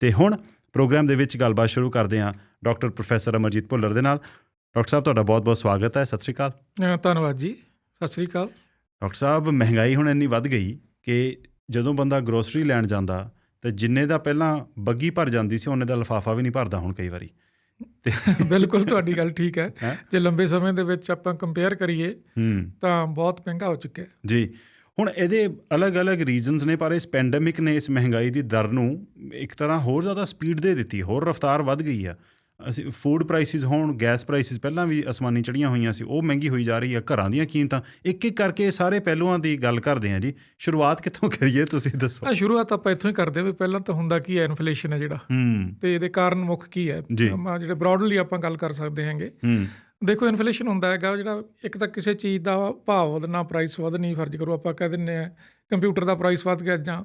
ਤੇ ਹੁਣ ਪ੍ਰੋਗਰਾਮ ਦੇ ਵਿੱਚ ਗੱਲਬਾਤ ਸ਼ੁਰੂ ਕਰਦੇ ਹਾਂ ਡਾਕਟਰ ਪ੍ਰੋਫੈਸਰ ਅਮਰਜੀਤ ਭੁੱਲਰ ਦੇ ਨਾਲ। ਡਾਕਟਰ ਸਾਹਿਬ, ਤੁਹਾਡਾ ਬਹੁਤ ਬਹੁਤ ਸਵਾਗਤ ਹੈ। ਸਤਿ ਸ਼੍ਰੀ ਅਕਾਲ। ਧੰਨਵਾਦ ਜੀ, ਸਤਿ ਸ਼੍ਰੀ ਅਕਾਲ। ਡਾਕਟਰ ਸਾਹਿਬ, ਮਹਿੰਗਾਈ ਹੁਣ ਇੰਨੀ ਵੱਧ ਗਈ ਕਿ ਜਦੋਂ ਬੰਦਾ ਗਰੋਸਰੀ ਲੈਣ ਜਾਂਦਾ ਤਾਂ ਜਿੰਨੇ ਦਾ ਪਹਿਲਾਂ ਬੱਗੀ ਭਰ ਜਾਂਦੀ ਸੀ ਉਹਨੇ ਦਾ ਲਿਫਾਫਾ ਵੀ ਨਹੀਂ ਭਰਦਾ ਹੁਣ ਕਈ ਵਾਰੀ। ਬਿਲਕੁਲ, ਤੁਹਾਡੀ ਗੱਲ ਠੀਕ ਹੈ। ਜੇ ਲੰਬੇ ਸਮੇਂ ਦੇ ਵਿੱਚ ਆਪਾਂ ਕੰਪੇਅਰ ਕਰੀਏ ਤਾਂ ਬਹੁਤ ਮਹਿੰਗਾ ਹੋ ਚੁੱਕਿਆ ਜੀ। ਹੁਣ ਇਹਦੇ ਅਲੱਗ-ਅਲੱਗ ਰੀਜ਼ਨਸ ਨੇ, ਪਰ ਇਸ ਪੈਂਡੇਮਿਕ ਨੇ ਇਸ ਮਹਿੰਗਾਈ ਦੀ ਦਰ ਨੂੰ ਇੱਕ ਤਰ੍ਹਾਂ ਹੋਰ ਜ਼ਿਆਦਾ ਸਪੀਡ ਦੇ ਦਿੱਤੀ, ਹੋਰ ਰਫਤਾਰ ਵੱਧ ਗਈ ਆ। ਅਸੀਂ ਫੂਡ ਪ੍ਰਾਈਸਿਸ ਹੋਣ, ਗੈਸ ਪ੍ਰਾਈਸਿਸ ਪਹਿਲਾਂ ਵੀ ਅਸਮਾਨੀ ਚੜ੍ਹੀਆਂ ਹੋਈਆਂ ਸੀ, ਉਹ ਮਹਿੰਗੀ ਹੋਈ ਜਾ ਰਹੀ ਆ। ਘਰਾਂ ਦੀਆਂ ਕੀਮਤਾਂ, ਇੱਕ ਇੱਕ ਕਰਕੇ ਸਾਰੇ ਪਹਿਲੂਆਂ ਦੀ ਗੱਲ ਕਰਦੇ ਹਾਂ ਜੀ। ਸ਼ੁਰੂਆਤ ਕਿੱਥੋਂ ਕਰੀਏ, ਤੁਸੀਂ ਦੱਸੋ। ਸ਼ੁਰੂਆਤ ਆਪਾਂ ਇੱਥੋਂ ਹੀ ਕਰਦੇ ਵੀ ਪਹਿਲਾਂ ਤਾਂ ਹੁੰਦਾ ਕੀ ਹੈ, ਇਨਫਲੇਸ਼ਨ ਹੈ ਜਿਹੜਾ, ਤੇ ਇਹਦੇ ਕਾਰਨ ਮੁੱਖ ਕੀ ਹੈ, ਜਿਹੜੇ ਬਰੋਡਲੀ ਆਪਾਂ ਗੱਲ ਕਰ ਸਕਦੇ ਹੈਗੇ। ਦੇਖੋ, ਇਨਫਲੇਸ਼ਨ ਹੁੰਦਾ ਹੈਗਾ ਜਿਹੜਾ ਇੱਕ ਤਾਂ ਕਿਸੇ ਚੀਜ਼ ਦਾ ਭਾਅ ਵਧਣਾ, ਪ੍ਰਾਈਸ ਵਧਣੀ। ਫਰਜ਼ ਕਰੋ ਆਪਾਂ ਕਹਿ ਦਿੰਦੇ ਹਾਂ ਕੰਪਿਊਟਰ ਦਾ ਪ੍ਰਾਈਸ ਵੱਧ ਗਿਆ, ਜਾਂ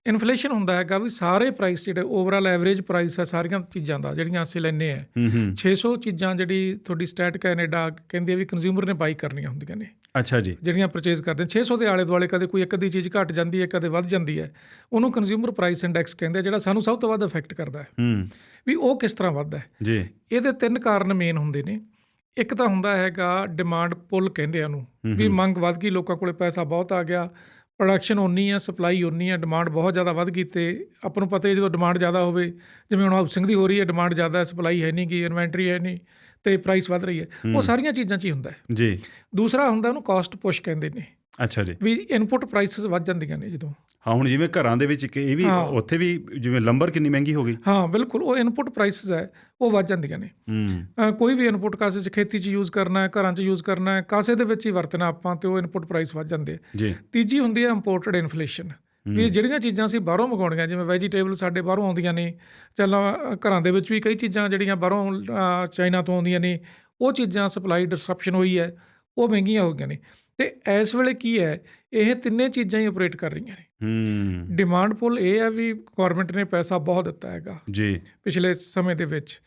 ਇਨਫਲੇਸ਼ਨ ਹੁੰਦਾ ਹੈਗਾ ਵੀ ਸਾਰੇ ਪ੍ਰਾਈਸ ਜਿਹੜੇ ਓਵਰਆਲ ਐਵਰੇਜ ਪ੍ਰਾਈਸ ਹੈ ਸਾਰੀਆਂ ਚੀਜ਼ਾਂ ਦਾ ਜਿਹੜੀਆਂ ਅਸੀਂ ਲੈਂਦੇ ਹਾਂ 600 ਚੀਜ਼ਾਂ ਜਿਹੜੀ ਤੁਹਾਡੀ ਸਟੈਟ ਕੈਨੇਡਾ ਕਹਿੰਦੀ ਹੈ ਵੀ ਕੰਜ਼ਿਊਮਰ ਨੇ ਬਾਈ ਕਰਨੀਆਂ ਹੁੰਦੀਆਂ ਨੇ। ਅੱਛਾ ਜੀ। ਜਿਹੜੀਆਂ ਪਰਚੇਜ਼ ਕਰਦੇ 600 ਦੇ ਆਲੇ ਦੁਆਲੇ ਕਦੇ ਕੋਈ ਇੱਕ ਅੱਧੀ ਚੀਜ਼ ਘੱਟ ਜਾਂਦੀ ਹੈ, ਕਦੇ ਵੱਧ ਜਾਂਦੀ ਹੈ। ਉਹਨੂੰ ਕੰਜ਼ਿਊਮਰ ਪ੍ਰਾਈਸ ਇੰਡੈਕਸ ਕਹਿੰਦੇ, ਜਿਹੜਾ ਸਾਨੂੰ ਸਭ ਤੋਂ ਵੱਧ ਅਫੈਕਟ ਕਰਦਾ ਹੈ ਵੀ ਉਹ ਕਿਸ ਤਰ੍ਹਾਂ ਵੱਧਦਾ ਹੈ ਜੀ। ਇਹਦੇ 3 ਕਾਰਨ ਮੇਨ ਹੁੰਦੇ ਨੇ। ਇੱਕ ਤਾਂ ਹੁੰਦਾ ਹੈਗਾ ਡਿਮਾਂਡ ਪੁੱਲ ਕਹਿੰਦੇ ਆ ਉਹਨੂੰ, ਵੀ ਮੰਗ ਵੱਧ ਗਈ, ਲੋਕਾਂ ਕੋਲ ਪੈਸਾ ਬਹੁਤ ਆ ਗਿਆ, ਪ੍ਰੋਡਕਸ਼ਨ ਉਨੀ ਆ, ਸਪਲਾਈ ਉਨੀ ਆ, ਡਿਮਾਂਡ ਬਹੁਤ ਜ਼ਿਆਦਾ ਵੱਧ ਗਈ। ਅਤੇ ਆਪਾਂ ਨੂੰ ਪਤਾ ਜਦੋਂ ਡਿਮਾਂਡ ਜ਼ਿਆਦਾ ਹੋਵੇ, ਜਿਵੇਂ ਹੁਣ ਹਾਊਸਿੰਗ ਦੀ ਹੋ ਰਹੀ ਹੈ, ਡਿਮਾਂਡ ਜ਼ਿਆਦਾ, ਸਪਲਾਈ ਹੈ ਨਹੀਂ ਗੀ, ਇਨਵੈਂਟਰੀ ਹੈ ਨਹੀਂ, ਅਤੇ ਪ੍ਰਾਈਸ ਵੱਧ ਰਹੀ ਹੈ। ਉਹ ਸਾਰੀਆਂ ਚੀਜ਼ਾਂ 'ਚ ਹੀ ਹੁੰਦਾ ਜੀ। ਦੂਸਰਾ ਹੁੰਦਾ ਉਹਨੂੰ ਕਾਸਟ ਪੁਸ਼ ਕਹਿੰਦੇ ਨੇ। ਅੱਛਾ ਜੀ। ਵੀ ਇਨਪੁੱਟ ਪ੍ਰਾਈਸਿਸ ਵੱਧ ਜਾਂਦੀਆਂ ਨੇ ਜਦੋਂ। ਹਾਂ, ਹੁਣ ਜਿਵੇਂ ਘਰਾਂ ਦੇ ਵਿੱਚ ਇਹ ਵੀ, ਉੱਥੇ ਵੀ ਜਿਵੇਂ ਲੰਬਰ ਕਿੰਨੀ ਮਹਿੰਗੀ ਹੋ ਗਈ। ਹਾਂ ਬਿਲਕੁਲ, ਉਹ ਇਨਪੁੱਟ ਪ੍ਰਾਈਸਿਸ ਹੈ ਉਹ ਵੱਧ ਜਾਂਦੀਆਂ ਨੇ। ਕੋਈ ਵੀ ਇਨਪੁੱਟ ਕਾਸੇ 'ਚ, ਖੇਤੀ 'ਚ ਯੂਜ਼ ਕਰਨਾ, ਘਰਾਂ 'ਚ ਯੂਜ਼ ਕਰਨਾ, ਕਾਸੇ ਦੇ ਵਿੱਚ ਹੀ ਵਰਤਣਾ ਆਪਾਂ, ਅਤੇ ਉਹ ਇਨਪੁੱਟ ਪ੍ਰਾਈਸ ਵੱਧ ਜਾਂਦੇ ਜੀ। ਤੀਜੀ ਹੁੰਦੀ ਹੈ ਇੰਪੋਰਟਡ ਇਨਫਲੇਸ਼ਨ, ਵੀ ਜਿਹੜੀਆਂ ਚੀਜ਼ਾਂ ਅਸੀਂ ਬਾਹਰੋਂ ਮੰਗਾਉਣੀਆਂ, ਜਿਵੇਂ ਵੈਜੀਟੇਬਲ ਸਾਡੇ ਬਾਹਰੋਂ ਆਉਂਦੀਆਂ ਨੇ, ਚੱਲ ਘਰਾਂ ਦੇ ਵਿੱਚ ਵੀ ਕਈ ਚੀਜ਼ਾਂ ਜਿਹੜੀਆਂ ਬਾਹਰੋਂ ਚਾਈਨਾ ਤੋਂ ਆਉਂਦੀਆਂ ਨੇ, ਉਹ ਚੀਜ਼ਾਂ ਸਪਲਾਈ ਡਿਸਰਪਸ਼ਨ ਹੋਈ ਹੈ, ਉਹ ਮਹਿੰਗੀਆਂ ਹੋ ਗਈਆਂ ਨੇ। ਅਤੇ ਇਸ ਵੇਲੇ ਕੀ ਹੈ, ਇਹ ਤਿੰਨੇ ਚੀਜ਼ਾਂ ਹੀ ਆਪਰੇਟ ਕਰ ਰਹੀਆਂ ਨੇ। ਡਿਮਾਂਡ ਪੁੱਲ ਇਹ ਹੈ ਵੀ ਗੌਰਮੈਂਟ ਨੇ ਪੈਸਾ ਬਹੁਤ ਦਿੱਤਾ ਹੈਗਾ ਜੀ ਪਿਛਲੇ ਸਮੇਂ ਦੇ ਵਿੱਚ।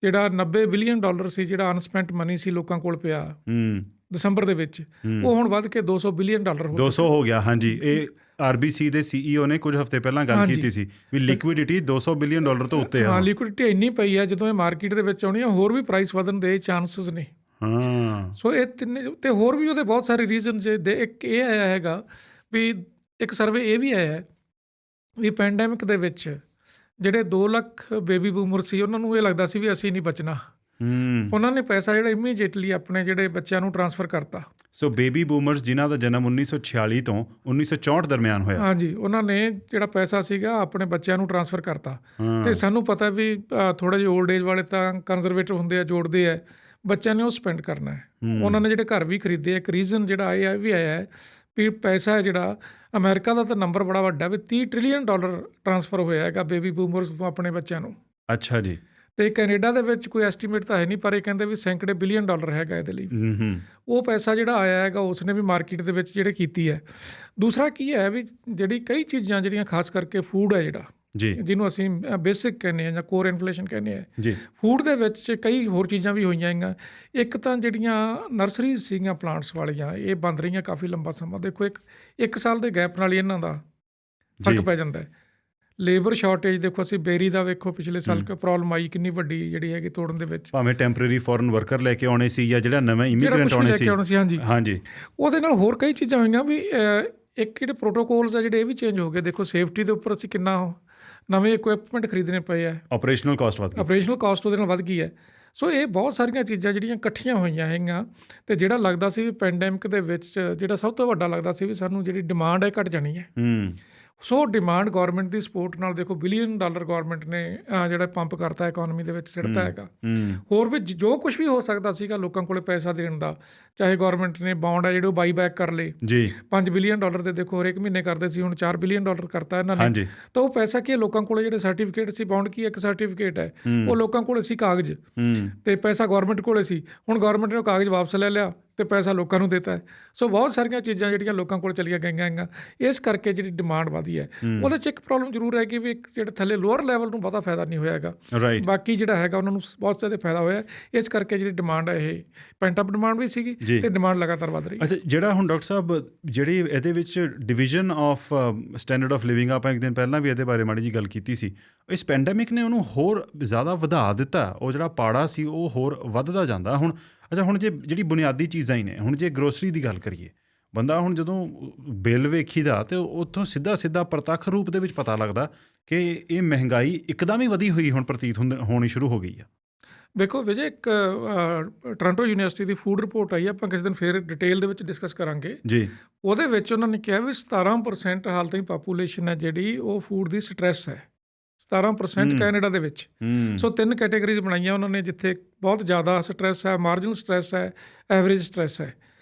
ਜਿਹੜਾ $90 ਬਿਲੀਅਨ ਸੀ, ਜਿਹੜਾ ਅਨਸਪੈਂਟ ਮਨੀ ਸੀ ਲੋਕਾਂ ਕੋਲ ਪਿਆ ਦਸੰਬਰ ਦੇ ਵਿੱਚ, ਉਹ ਹੁਣ ਵੱਧ ਕੇ $200 ਬਿਲੀਅਨ 200 ਹੋ ਗਿਆ। ਹਾਂਜੀ, ਇਹ RBC ਦੇ CEO ਨੇ ਕੁਝ ਹਫ਼ਤੇ ਪਹਿਲਾਂ ਗੱਲ ਕੀਤੀ ਸੀ ਵੀ ਲਿਕੁਇਡਿਟੀ $200 ਬਿਲੀਅਨ ਤੋਂ ਉੱਤੇ। ਹਾਂ, ਲਿਕੁਇਡਿਟੀ ਇੰਨੀ ਪਈ ਹੈ, ਜਦੋਂ ਇਹ ਮਾਰਕੀਟ ਦੇ ਵਿੱਚ ਆਉਣੀ ਹੈ ਹੋਰ ਵੀ ਪ੍ਰਾਈਸ ਵਧਣ ਦੇ ਚਾਂਸਿਸ ਨੇ। ਸੋ ਇਹ ਤਿੰਨੇ, ਅਤੇ ਹੋਰ ਵੀ ਉਹਦੇ ਬਹੁਤ ਸਾਰੇ ਰੀਜ਼ਨ ਜੇ। ਇੱਕ ਇਹ ਆਇਆ ਹੈਗਾ ਵੀ, ਇੱਕ ਸਰਵੇ ਇਹ ਵੀ ਆਇਆ ਵੀ ਪੈਂਡੈਮਿਕ ਦੇ ਵਿੱਚ ਜਿਹੜੇ 2 ਲੱਖ ਬੇਬੀ ਬੂਮਰ ਸੀ, ਉਹਨਾਂ ਨੂੰ ਇਹ ਲੱਗਦਾ ਸੀ ਵੀ ਅਸੀਂ ਨਹੀਂ ਬਚਣਾ। ਉਹਨਾਂ ਨੇ ਪੈਸਾ ਜਿਹੜਾ ਇਮੀਡੀਏਟਲੀ ਆਪਣੇ ਜਿਹੜੇ ਬੱਚਿਆਂ ਨੂੰ ਟਰਾਂਸਫਰ ਕਰਤਾ। ਸੋ ਬੇਬੀ ਬੂਮਰਸ ਜਿਨ੍ਹਾਂ ਦਾ ਜਨਮ 1946 ਤੋਂ 1964 ਦਰਮਿਆਨ ਹੋਇਆ, ਹਾਂਜੀ, ਉਹਨਾਂ ਨੇ ਜਿਹੜਾ ਪੈਸਾ ਸੀਗਾ ਆਪਣੇ ਬੱਚਿਆਂ ਨੂੰ ਟਰਾਂਸਫਰ ਕਰਤਾ। ਅਤੇ ਸਾਨੂੰ ਪਤਾ ਵੀ ਥੋੜ੍ਹਾ ਜਿਹਾ ਓਲਡ ਏਜ ਵਾਲੇ ਤਾਂ ਕੰਜ਼ਰਵੇਟਿਵ ਹੁੰਦੇ ਆ, ਜੋੜਦੇ ਆ, ਬੱਚਿਆਂ ਨੇ ਉਹ ਸਪੈਂਡ ਕਰਨਾ ਹੈ। ਉਹਨਾਂ ਨੇ ਜਿਹੜੇ ਘਰ ਵੀ ਖਰੀਦੇ। ਇੱਕ ਰੀਜ਼ਨ ਜਿਹੜਾ ਇਹ ਵੀ ਆਇਆ ਹੈ ਵੀ ਪੈਸਾ ਹੈ ਜਿਹੜਾ ਅਮਰੀਕਾ ਦਾ ਤਾਂ ਨੰਬਰ ਬੜਾ ਵੱਡਾ, ਵੀ $30 ਟ੍ਰਿਲੀਅਨ ਟਰਾਂਸਫਰ ਹੋਇਆ ਹੈਗਾ ਬੇਬੀ ਬੂਮਰਸ ਤੋਂ ਆਪਣੇ ਬੱਚਿਆਂ ਨੂੰ। ਅੱਛਾ ਜੀ। ਅਤੇ ਕੈਨੇਡਾ ਦੇ ਵਿੱਚ ਕੋਈ ਐਸਟੀਮੇਟ ਤਾਂ ਹੈ ਨਹੀਂ, ਪਰ ਇਹ ਕਹਿੰਦੇ ਵੀ ਸੈਂਕੜੇ ਬਿਲੀਅਨ ਡਾਲਰ ਹੈਗਾ ਇਹਦੇ ਲਈ। ਉਹ ਪੈਸਾ ਜਿਹੜਾ ਆਇਆ ਹੈਗਾ ਉਸਨੇ ਵੀ ਮਾਰਕੀਟ ਦੇ ਵਿੱਚ ਜਿਹੜੇ ਕੀਤੀ ਹੈ। ਦੂਸਰਾ ਕੀ ਹੈ ਵੀ ਜਿਹੜੀ ਕਈ ਚੀਜ਼ਾਂ ਜਿਹੜੀਆਂ ਖਾਸ ਕਰਕੇ ਫੂਡ ਹੈ ਜਿਹੜਾ ਜੀ, ਜਿਹਨੂੰ ਅਸੀਂ ਬੇਸਿਕ ਕਹਿੰਦੇ ਹਾਂ ਜਾਂ ਕੋਰ ਇਨਫਲੇਸ਼ਨ ਕਹਿੰਦੇ ਹਾਂ ਜੀ, ਫੂਡ ਦੇ ਵਿੱਚ ਕਈ ਹੋਰ ਚੀਜ਼ਾਂ ਵੀ ਹੋਈਆਂ ਹੈਗੀਆਂ। ਇੱਕ ਤਾਂ ਜਿਹੜੀਆਂ ਨਰਸਰੀਜ਼ ਸੀਗੀਆਂ ਪਲਾਂਟਸ ਵਾਲੀਆਂ, ਇਹ ਬੰਦ ਰਹੀਆਂ ਕਾਫੀ ਲੰਬਾ ਸਮਾਂ। ਦੇਖੋ, ਇੱਕ ਸਾਲ ਦੇ ਗੈਪ ਨਾਲ ਹੀ ਇਹਨਾਂ ਦਾ ਫਰਕ ਪੈ ਜਾਂਦਾ ਹੈ। ਲੇਬਰ ਸ਼ਾਰਟੇਜ ਦੇਖੋ, ਅਸੀਂ ਬੇਰੀ ਦਾ ਵੇਖੋ ਪਿਛਲੇ ਸਾਲ ਪ੍ਰੋਬਲਮ ਆਈ ਕਿੰਨੀ ਵੱਡੀ ਜਿਹੜੀ ਹੈਗੀ ਤੋੜਨ ਦੇ ਵਿੱਚ। ਭਾਵੇਂ ਟੈਂਪਰੇਰੀ ਫੋਰਨ ਵਰਕਰ ਲੈ ਕੇ ਆਉਣੇ ਸੀ ਜਾਂ ਜਿਹੜਾ ਨਵੇਂ ਇਮੀਗ੍ਰੈਂਟ ਆਉਣੇ ਸੀ। ਹਾਂਜੀ, ਉਹਦੇ ਨਾਲ ਹੋਰ ਕਈ ਚੀਜ਼ਾਂ ਹੋਈਆਂ ਵੀ। ਇੱਕ ਜਿਹੜੇ ਪ੍ਰੋਟੋਕੋਲਸ ਆ ਜਿਹੜੇ ਇਹ ਵੀ ਚੇਂਜ ਹੋ ਗਏ। ਦੇਖੋ, ਸੇਫਟੀ ਦੇ ਉੱਪਰ ਅਸੀਂ ਕਿੰਨਾ ਨਵੇਂ ਇਕੁਇਪਮੈਂਟ ਖਰੀਦਣੇ ਪਏ ਆ, ਆਪਰੇਸ਼ਨਲ ਕਾਸਟ ਉਹਦੇ ਨਾਲ ਵੱਧ ਗਈ ਹੈ। ਸੋ ਇਹ ਬਹੁਤ ਸਾਰੀਆਂ ਚੀਜ਼ਾਂ ਜਿਹੜੀਆਂ ਇਕੱਠੀਆਂ ਹੋਈਆਂ ਹੈਗੀਆਂ। ਅਤੇ ਜਿਹੜਾ ਲੱਗਦਾ ਸੀ ਵੀ ਪੈਂਡੈਮਿਕ ਦੇ ਵਿੱਚ ਜਿਹੜਾ ਸਭ ਤੋਂ ਵੱਡਾ ਲੱਗਦਾ ਸੀ ਵੀ ਸਾਨੂੰ ਜਿਹੜੀ ਡਿਮਾਂਡ ਹੈ ਘੱਟ ਜਾਣੀ ਹੈ। ਸੋ ਡਿਮਾਂਡ ਗੌਰਮੈਂਟ ਦੀ ਸਪੋਰਟ ਨਾਲ ਦੇਖੋ $1 ਬਿਲੀਅਨ ਗੌਰਮੈਂਟ ਨੇ ਜਿਹੜਾ ਪੰਪ ਕਰਤਾ ਇਕੋਨਮੀ ਦੇ ਵਿੱਚ ਸਿੱਟਤਾ ਹੈਗਾ। ਹੋਰ ਵੀ ਜੋ ਕੁਛ ਵੀ ਹੋ ਸਕਦਾ ਸੀਗਾ ਲੋਕਾਂ ਕੋਲ ਪੈਸਾ ਦੇਣ ਦਾ, ਚਾਹੇ ਗੌਰਮੈਂਟ ਨੇ ਬੌਂਡ ਹੈ ਜਿਹੜੇ ਉਹ ਬਾਈ ਬੈਕ ਕਰ ਲਏ ਜੀ। $5 ਬਿਲੀਅਨ ਦੇ ਦੇਖੋ ਹਰੇਕ ਮਹੀਨੇ ਕਰਦੇ ਸੀ, ਹੁਣ $4 ਬਿਲੀਅਨ ਕਰਤਾ ਇਹਨਾਂ ਨੇ। ਤਾਂ ਉਹ ਪੈਸਾ ਕੀ ਹੈ, ਲੋਕਾਂ ਕੋਲ ਜਿਹੜੇ ਸਰਟੀਫਿਕੇਟ ਸੀ, ਬੌਂਡ ਕੀ ਇੱਕ ਸਰਟੀਫਿਕੇਟ ਹੈ, ਉਹ ਲੋਕਾਂ ਕੋਲ ਸੀ ਕਾਗਜ਼, ਅਤੇ ਪੈਸਾ ਗੌਰਮੈਂਟ ਕੋਲ ਸੀ। ਹੁਣ ਗੌਰਮੈਂਟ ਨੇ ਕਾਗਜ਼ ਵਾਪਸ ਲੈ ਲਿਆ, ਤੇ ਪੈਸਾ ਲੋਕਾਂ ਨੂੰ ਦਿੱਤਾ ਹੈ। ਸੋ ਬਹੁਤ ਸਾਰੀਆਂ ਚੀਜ਼ਾਂ ਜਿਹੜੀਆਂ ਲੋਕਾਂ ਕੋਲ ਚਲੀਆਂ ਗਈਆਂ ਹੈਗੀਆਂ, ਇਸ ਕਰਕੇ ਜਿਹੜੀ ਡਿਮਾਂਡ ਵਧੀ ਹੈ। ਉਹਦੇ 'ਚ ਇੱਕ ਪ੍ਰੋਬਲਮ ਜ਼ਰੂਰ ਹੈ ਕਿ ਵੀ ਇੱਕ ਜਿਹੜੇ ਥੱਲੇ ਲੋਅਰ ਲੈਵਲ ਨੂੰ ਬਹੁਤਾ ਫਾਇਦਾ ਨਹੀਂ ਹੋਇਆ ਹੈਗਾ, ਰਾਈਟ। ਬਾਕੀ ਜਿਹੜਾ ਹੈਗਾ ਉਹਨਾਂ ਨੂੰ ਬਹੁਤ ਜ਼ਿਆਦਾ ਫਾਇਦਾ ਹੋਇਆ। ਇਸ ਕਰਕੇ ਜਿਹੜੀ ਡਿਮਾਂਡ ਹੈ ਇਹ ਪੈਂਟ ਅਪ ਡਿਮਾਂਡ ਵੀ ਸੀਗੀ ਤੇ ਡਿਮਾਂਡ ਲਗਾਤਾਰ ਵੱਧ ਰਹੀ ਹੈ। ਅੱਛਾ, ਜਿਹੜਾ ਹੁਣ ਡਾਕਟਰ ਸਾਹਿਬ ਜਿਹੜੀ ਇਹਦੇ ਵਿੱਚ division of standard of living, ਆਪਾਂ ਇੱਕ ਦਿਨ ਪਹਿਲਾਂ ਵੀ ਇਹਦੇ ਬਾਰੇ ਮਾੜੀ ਜੀ ਗੱਲ ਕੀਤੀ ਸੀ, ਇਸ ਪੈਂਡੈਮਿਕ ਨੇ ਉਹਨੂੰ ਹੋਰ ਜ਼ਿਆਦਾ ਵਧਾ ਦਿੱਤਾ। ਉਹ ਜਿਹੜਾ ਪਾੜਾ ਸੀ ਉਹ ਹੋਰ ਵੱਧਦਾ ਜਾਂਦਾ ਹੁਣ। ਅੱਛਾ, ਹੁਣ ਜੇ ਜਿਹੜੀ ਬੁਨਿਆਦੀ ਚੀਜ਼ਾਂ ਹੀ ਨੇ, ਹੁਣ ਜੇ ਗਰੋਸਰੀ ਦੀ ਗੱਲ ਕਰੀਏ, ਬੰਦਾ ਹੁਣ ਜਦੋਂ ਬਿੱਲ ਵੇਖੀਦਾ ਤੇ ਉੱਥੋਂ ਸਿੱਧਾ ਪ੍ਰਤੱਖ ਰੂਪ ਦੇ ਵਿੱਚ ਪਤਾ ਲੱਗਦਾ ਕਿ ਇਹ ਮਹਿੰਗਾਈ ਇੱਕਦਮ ਹੀ ਵਧੀ ਹੋਈ ਹੁਣ ਪ੍ਰਤੀਤ ਹੋਣੀ ਸ਼ੁਰੂ ਹੋ ਗਈ ਆ। ਵੇਖੋ ਵਿਜੇ, ਇੱਕ ਟੋਰਾਂਟੋ ਯੂਨੀਵਰਸਿਟੀ ਦੀ ਫੂਡ ਰਿਪੋਰਟ ਆਈ, ਆਪਾਂ ਕਿਸੇ ਦਿਨ ਫਿਰ ਡਿਟੇਲ ਦੇ ਵਿੱਚ ਡਿਸਕਸ ਕਰਾਂਗੇ ਜੀ। ਉਹਦੇ ਵਿੱਚ ਉਹਨਾਂ ਨੇ ਕਿਹਾ ਵੀ 17% ਹਾਲ ਤਾਈਂ ਪਾਪੂਲੇਸ਼ਨ ਹੈ ਜਿਹੜੀ ਉਹ ਫੂਡ ਦੀ ਸਟ੍ਰੈਸ ਹੈ। 17% ਕੈਨੇਡਾ ਦੇ ਵਿੱਚ। ਸੋ 3 ਕੈਟੇਗਰੀਜ਼ ਬਣਾਈਆਂ ਉਹਨਾਂ ਨੇ, ਜਿੱਥੇ ਬਹੁਤ ਜ਼ਿਆਦਾ ਸਟ੍ਰੈਸ ਹੈ, ਮਾਰਜਨਲ ਸਟ੍ਰੈਸ ਹੈ, ਐਵਰੇਜ ਸਟ੍ਰੈਸ ਹੈ।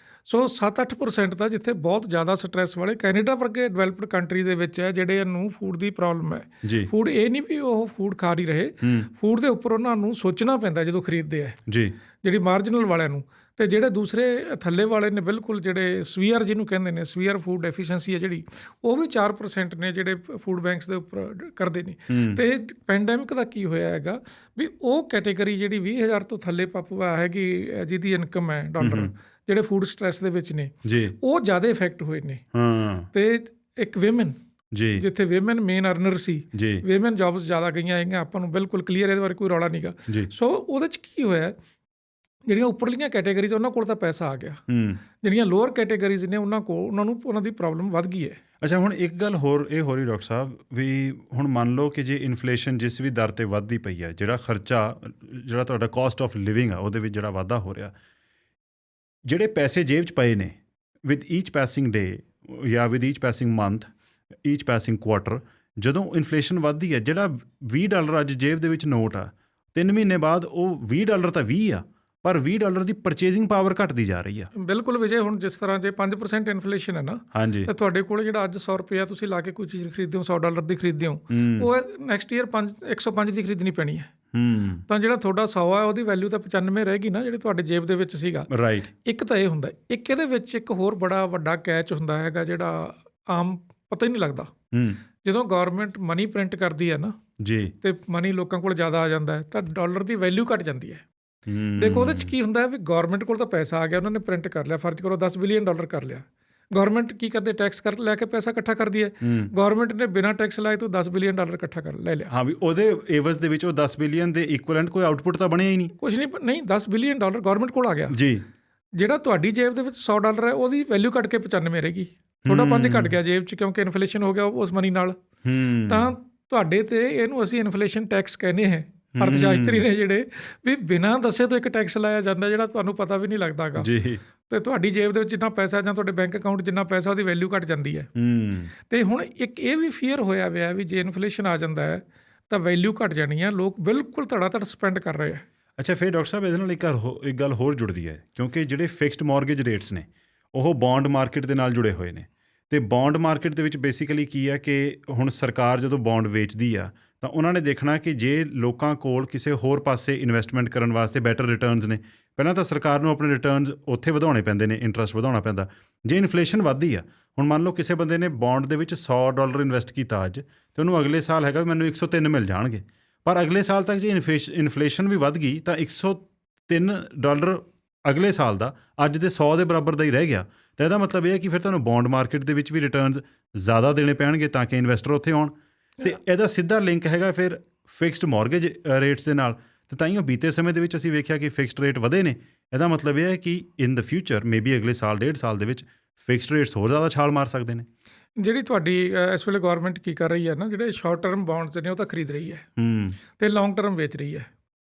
ਸੋ 7-8% ਤਾਂ ਜਿੱਥੇ ਬਹੁਤ ਜ਼ਿਆਦਾ ਸਟ੍ਰੈਸ ਵਾਲੇ ਕੈਨੇਡਾ ਵਰਗੇ ਡਿਵੈਲਪਡ ਕੰਟਰੀ ਦੇ ਵਿੱਚ ਹੈ, ਜਿਹੜੇ ਨੂੰ ਫੂਡ ਦੀ ਪ੍ਰੋਬਲਮ ਹੈ। ਫੂਡ ਇਹ ਨਹੀਂ ਵੀ ਉਹ ਫੂਡ ਖਾ ਨਹੀਂ ਰਹੇ, ਫੂਡ ਦੇ ਉੱਪਰ ਉਹਨਾਂ ਨੂੰ ਸੋਚਣਾ ਪੈਂਦਾ ਜਦੋਂ ਖਰੀਦਦੇ ਹੈ ਜਿਹੜੀ ਮਾਰਜਨਲ ਵਾਲਿਆਂ ਨੂੰ। ਤੇ ਜਿਹੜੇ ਦੂਸਰੇ ਥੱਲੇ ਵਾਲੇ ਨੇ, ਬਿਲਕੁਲ ਜਿਹੜੇ ਸਵੀਅਰ ਜਿਹਨੂੰ ਕਹਿੰਦੇ ਨੇ, ਸਵੀਅਰ ਫੂਡ ਐਫੀਸ਼ੀਐਂਸੀ ਹੈ ਜਿਹੜੀ, ਉਹ ਵੀ 4% ਨੇ ਜਿਹੜੇ ਫੂਡ ਬੈਂਕਸ ਦੇ ਉੱਪਰ ਕਰਦੇ ਨੇ। ਤੇ ਪੈਂਡੈਮਿਕ ਦਾ ਕੀ ਹੋਇਆ ਹੈਗਾ ਵੀ ਉਹ ਕੈਟੇਗਰੀ ਜਿਹੜੀ 20,000 ਤੋਂ ਥੱਲੇ ਪਾਪੂਆ ਹੈਗੀ, ਜਿਹਦੀ ਇਨਕਮ ਹੈ ਡਾਲਰ, ਜਿਹੜੇ ਫੂਡ ਸਟ੍ਰੈਸ ਦੇ ਵਿੱਚ ਨੇ, ਉਹ ਜ਼ਿਆਦਾ ਇਫੈਕਟ ਹੋਏ ਨੇ। ਤੇ ਇੱਕ ਵਿਮਨ, ਜਿੱਥੇ ਵਿਮਨ ਮੇਨ ਅਰਨਰ ਸੀ, ਵਿਮਨ ਜੌਬਸ ਜ਼ਿਆਦਾ ਗਈਆਂ ਹੈਗੀਆਂ, ਆਪਾਂ ਨੂੰ ਬਿਲਕੁਲ ਕਲੀਅਰ ਇਹਦੇ ਬਾਰੇ ਕੋਈ ਰੌਲਾ ਨਹੀਂ ਗਾ। ਸੋ ਉਹਦੇ 'ਚ ਕੀ ਹੋਇਆ, ਜਿਹੜੀਆਂ ਉੱਪਰਲੀਆਂ ਕੈਟੇਗਰੀਜ਼ ਉਹਨਾਂ ਕੋਲ ਤਾਂ ਪੈਸਾ ਆ ਗਿਆ, ਜਿਹੜੀਆਂ ਲੋਅਰ ਕੈਟੇਗਰੀਜ਼ ਨੇ ਉਹਨਾਂ ਦੀ ਪ੍ਰੋਬਲਮ ਵੱਧ ਗਈ ਹੈ। ਅੱਛਾ, ਹੁਣ ਇੱਕ ਗੱਲ ਹੋਰ ਇਹ ਹੋ ਰਹੀ ਡਾਕਟਰ ਸਾਹਿਬ ਵੀ, ਹੁਣ ਮੰਨ ਲਓ ਕਿ ਜੇ ਇਨਫਲੇਸ਼ਨ ਜਿਸ ਵੀ ਦਰ 'ਤੇ ਵੱਧਦੀ ਪਈ ਹੈ, ਜਿਹੜਾ ਖਰਚਾ, ਜਿਹੜਾ ਤੁਹਾਡਾ ਕਾਸਟ ਆਫ ਲਿਵਿੰਗ ਆ, ਉਹਦੇ ਵਿੱਚ ਜਿਹੜਾ ਵਾਧਾ ਹੋ ਰਿਹਾ, ਜਿਹੜੇ ਪੈਸੇ ਜੇਬ 'ਚ ਪਏ ਨੇ ਵਿਦ ਈਚ ਪੈਸਿੰਗ ਡੇ ਜਾਂ with ਈਚ pressing month, ਈਚ pressing quarter, ਜਦੋਂ ਇਨਫਲੇਸ਼ਨ ਵੱਧਦੀ ਹੈ, ਜਿਹੜਾ $20 ਅੱਜ ਜੇਬ ਦੇ ਵਿੱਚ ਨੋਟ ਆ, 3 ਮਹੀਨੇ ਬਾਅਦ ਉਹ $20 ਤਾਂ 20 ਆ, ਪਰ $20 ਦੀ ਪਰਚੇਜ਼ਿੰਗ ਪਾਵਰ ਘਟਦੀ ਜਾ ਰਹੀ ਆ। ਬਿਲਕੁਲ ਵਿਜੇ, ਹੁਣ ਜਿਸ ਤਰ੍ਹਾਂ ਜੇ 5% ਇਨਫਲੇਸ਼ਨ ਹੈ ਨਾ, ਤਾਂ ਤੁਹਾਡੇ ਕੋਲ ਜਿਹੜਾ ਅੱਜ $100 ਤੁਸੀਂ ਲਾ ਕੇ ਕੋਈ ਚੀਜ਼ ਖਰੀਦਦੇ ਹੋ, $100 ਦੀ ਖਰੀਦਦੇ ਹੋ, ਉਹ ਨੈਕਸਟ ਈਅਰ 105 ਦੀ ਖਰੀਦਣੀ ਪੈਣੀ ਹੈ। ਤਾਂ ਜਿਹੜਾ ਤੁਹਾਡਾ 100 ਹੈ ਉਹਦੀ ਵੈਲਿਊ ਤਾਂ 95 ਰਹੇਗੀ ਨਾ, ਜਿਹੜੇ ਤੁਹਾਡੇ ਜੇਬ ਦੇ ਵਿੱਚ ਸੀਗਾ। ਰਾਈਟ। ਇੱਕ ਤਾਂ ਇਹ ਹੁੰਦਾ। ਇੱਕ ਇਹਦੇ ਵਿੱਚ ਇੱਕ ਹੋਰ ਬੜਾ ਵੱਡਾ ਕੈਚ ਹੁੰਦਾ ਹੈਗਾ, ਜਿਹੜਾ ਆਮ ਪਤਾ ਹੀ ਨਹੀਂ ਲੱਗਦਾ। ਜਦੋਂ ਗੌਰਮੈਂਟ ਮਨੀ ਪ੍ਰਿੰਟ ਕਰਦੀ ਹੈ ਨਾ ਤੇ ਮਨੀ ਲੋਕਾਂ ਕੋਲ ਜ਼ਿਆਦਾ ਆ ਜਾਂਦਾ ਹੈ, ਤਾਂ ਡਾਲਰ ਦੀ ਵੈਲਿਊ ਘੱਟ ਜਾਂਦੀ ਹੈ। ਦੇਖੋ ਉਹਦੇ 'ਚ ਕੀ ਹੁੰਦਾ ਹੈ ਵੀ ਗੌਰਮੈਂਟ ਕੋਲ ਤਾਂ ਪੈਸਾ ਆ ਗਿਆ, ਉਹਨਾਂ ਨੇ ਪ੍ਰਿੰਟ ਕਰ ਲਿਆ, ਫਰਜ਼ ਕਰੋ $10 ਬਿਲੀਅਨ ਕਰ ਲਿਆ। ਗੌਰਮੈਂਟ ਕੀ ਕਰਦੇ, ਟੈਕਸ ਲੈ ਕੇ ਪੈਸਾ ਇਕੱਠਾ ਕਰਦੀ ਹੈ। ਗੌਰਮੈਂਟ ਨੇ ਬਿਨਾਂ ਟੈਕਸ ਲਾਏ ਤੋਂ $10 ਬਿਲੀਅਨ ਇਕੱਠਾ ਲੈ ਲਿਆ। ਹਾਂ, ਵੀ ਉਹਦੇ ਏਵਜ਼ ਦੇ ਵਿੱਚ ਉਹ 10 ਬਿਲੀਅਨ ਦੇ ਇਕੁਇਵਲੈਂਟ ਕੋਈ ਆਊਟਪੁੱਟ ਤਾਂ ਬਣਿਆ ਹੀ ਨਹੀਂ, ਕੁਝ ਨਹੀਂ। $10 ਬਿਲੀਅਨ ਗੌਰਮੈਂਟ ਕੋਲ ਆ ਗਿਆ ਜੀ। ਜਿਹੜਾ ਤੁਹਾਡੀ ਜੇਬ ਦੇ ਵਿੱਚ $100 ਹੈ, ਉਹਦੀ ਵੈਲਿਊ ਘੱਟ ਕੇ 95 ਰਹੇਗੀ। ਤੁਹਾਡਾ 5 ਘੱਟ ਗਿਆ ਜੇਬ 'ਚ, ਕਿਉਂਕਿ ਇਨਫਲੇਸ਼ਨ ਹੋ ਗਿਆ ਉਸ ਮਨੀ ਨਾਲ। ਤਾਂ ਤੁਹਾਡੇ ਤੇ ਇਹਨੂੰ ਅਸੀਂ ਇਨਫਲੇਸ਼ਨ ਟੈਕਸ ਕਹਿੰਦੇ ਹਾਂ। ਅਰਥਸ਼ਾਸਤਰੀ ਨੇ ਜਿਹੜੇ ਵੀ ਬਿਨਾਂ ਦੱਸੇ ਤੋਂ ਇੱਕ ਟੈਕਸ ਲਾਇਆ ਜਾਂਦਾ, ਜਿਹੜਾ ਤੁਹਾਨੂੰ ਪਤਾ ਵੀ ਨਹੀਂ ਲੱਗਦਾ ਗਾ। ਤੇ ਤੁਹਾਡੀ ਜੇਬ ਦੇ ਵਿੱਚ ਜਿੰਨਾ ਪੈਸਾ ਜਾਂ ਤੁਹਾਡੇ ਬੈਂਕ ਅਕਾਊਂਟ ਜਿੰਨਾ ਪੈਸਾ, ਉਹਦੀ ਵੈਲਿਊ ਘੱਟ ਜਾਂਦੀ ਹੈ। ਤੇ ਹੁਣ ਇੱਕ ਇਹ ਵੀ ਫੀਅਰ ਹੋਇਆ ਹੋਇਆ ਵੀ ਜੇ ਇਨਫਲੇਸ਼ਨ ਆ ਜਾਂਦਾ ਹੈ ਤਾਂ ਵੈਲਿਊ ਘੱਟ ਜਾਣੀ ਹੈ, ਲੋਕ ਬਿਲਕੁਲ ਧੜਾ-ਧੜ ਸਪੈਂਡ ਕਰ ਰਹੇ ਆ। ਅੱਛਾ, ਫਿਰ ਡਾਕਟਰ ਸਾਹਿਬ ਇਹਦੇ ਨਾਲ ਇੱਕ ਗੱਲ ਹੋਰ ਜੁੜਦੀ ਹੈ, ਕਿਉਂਕਿ ਜਿਹੜੇ ਫਿਕਸਡ ਮੌਰਗੇਜ ਰੇਟਸ ਨੇ ਉਹ ਬੌਂਡ ਮਾਰਕੀਟ ਦੇ ਨਾਲ ਜੁੜੇ ਹੋਏ ਨੇ। ਤੇ ਬੌਂਡ ਮਾਰਕੀਟ ਦੇ ਵਿੱਚ ਬੇਸਿਕਲੀ ਕੀ ਹੈ ਕਿ ਹੁਣ ਸਰਕਾਰ ਜਦੋਂ ਬੌਂਡ ਵੇਚਦੀ ਆ, ਤਾਂ ਉਹਨਾਂ ਨੇ ਦੇਖਣਾ ਕਿ ਜੇ ਲੋਕਾਂ ਕੋਲ ਕਿਸੇ ਹੋਰ ਪਾਸੇ ਇਨਵੈਸਟਮੈਂਟ ਕਰਨ ਵਾਸਤੇ ਬੈਟਰ ਰਿਟਰਨਸ ਨੇ, ਪਹਿਲਾਂ ਤਾਂ ਸਰਕਾਰ ਨੂੰ ਆਪਣੇ ਰਿਟਰਨਸ ਉੱਥੇ ਵਧਾਉਣੇ ਪੈਂਦੇ ਨੇ, ਇੰਟਰਸਟ ਵਧਾਉਣਾ ਪੈਂਦਾ। ਜੇ ਇਨਫਲੇਸ਼ਨ ਵੱਧਦੀ ਆ, ਹੁਣ ਮੰਨ ਲਓ ਕਿਸੇ ਬੰਦੇ ਨੇ ਬੌਂਡ ਦੇ ਵਿੱਚ $100 ਇਨਵੈਸਟ ਕੀਤਾ ਅੱਜ, ਅਤੇ ਉਹਨੂੰ ਅਗਲੇ ਸਾਲ ਹੈਗਾ ਵੀ ਮੈਨੂੰ 103 ਮਿਲ ਜਾਣਗੇ, ਪਰ ਅਗਲੇ ਸਾਲ ਤੱਕ ਜੇ ਇਨਫਲੇਸ਼ਨ ਵੀ ਵੱਧ ਗਈ ਤਾਂ $103 ਅਗਲੇ ਸਾਲ ਦਾ ਅੱਜ ਦੇ 100 ਦੇ ਬਰਾਬਰ ਦਾ ਹੀ ਰਹਿ ਗਿਆ। ਤਾਂ ਇਹਦਾ ਮਤਲਬ ਇਹ ਹੈ ਕਿ ਫਿਰ ਤੁਹਾਨੂੰ ਬੌਂਡ ਮਾਰਕੀਟ ਦੇ ਵਿੱਚ ਵੀ ਰਿਟਰਨਸ ਜ਼ਿਆਦਾ ਦੇਣੇ ਪੈਣਗੇ ਤਾਂ ਕਿ ਇਨਵੈਸਟਰ ਉੱਥੇ ਆਉਣ। ਅਤੇ ਇਹਦਾ ਸਿੱਧਾ ਲਿੰਕ ਹੈਗਾ ਫਿਰ ਫਿਕਸਡ ਮੌਰਗੇਜ ਰੇਟਸ ਦੇ ਨਾਲ। ਅਤੇ ਤਾਂ ਹੀ ਉਹ ਬੀਤੇ ਸਮੇਂ ਦੇ ਵਿੱਚ ਅਸੀਂ ਵੇਖਿਆ ਕਿ ਫਿਕਸਡ ਰੇਟ ਵਧੇ ਨੇ। ਇਹਦਾ ਮਤਲਬ ਇਹ ਹੈ ਕਿ ਇਨ ਦ ਫਿਊਚਰ ਮੇਬੀ ਅਗਲੇ ਸਾਲ 1.5 ਸਾਲ ਦੇ ਵਿੱਚ ਫਿਕਸਡ ਰੇਟਸ ਹੋਰ ਜ਼ਿਆਦਾ ਛਾਲ ਮਾਰ ਸਕਦੇ ਨੇ। ਜਿਹੜੀ ਤੁਹਾਡੀ ਇਸ ਵੇਲੇ ਗੌਰਮੈਂਟ ਕੀ ਕਰ ਰਹੀ ਹੈ ਨਾ, ਜਿਹੜੇ ਸ਼ਾਰਟ ਟਰਮ ਬੌਂਡਸ ਨੇ ਉਹ ਤਾਂ ਖਰੀਦ ਰਹੀ ਹੈ ਅਤੇ ਲੌਂਗ ਟਰਮ ਵੇਚ ਰਹੀ ਹੈ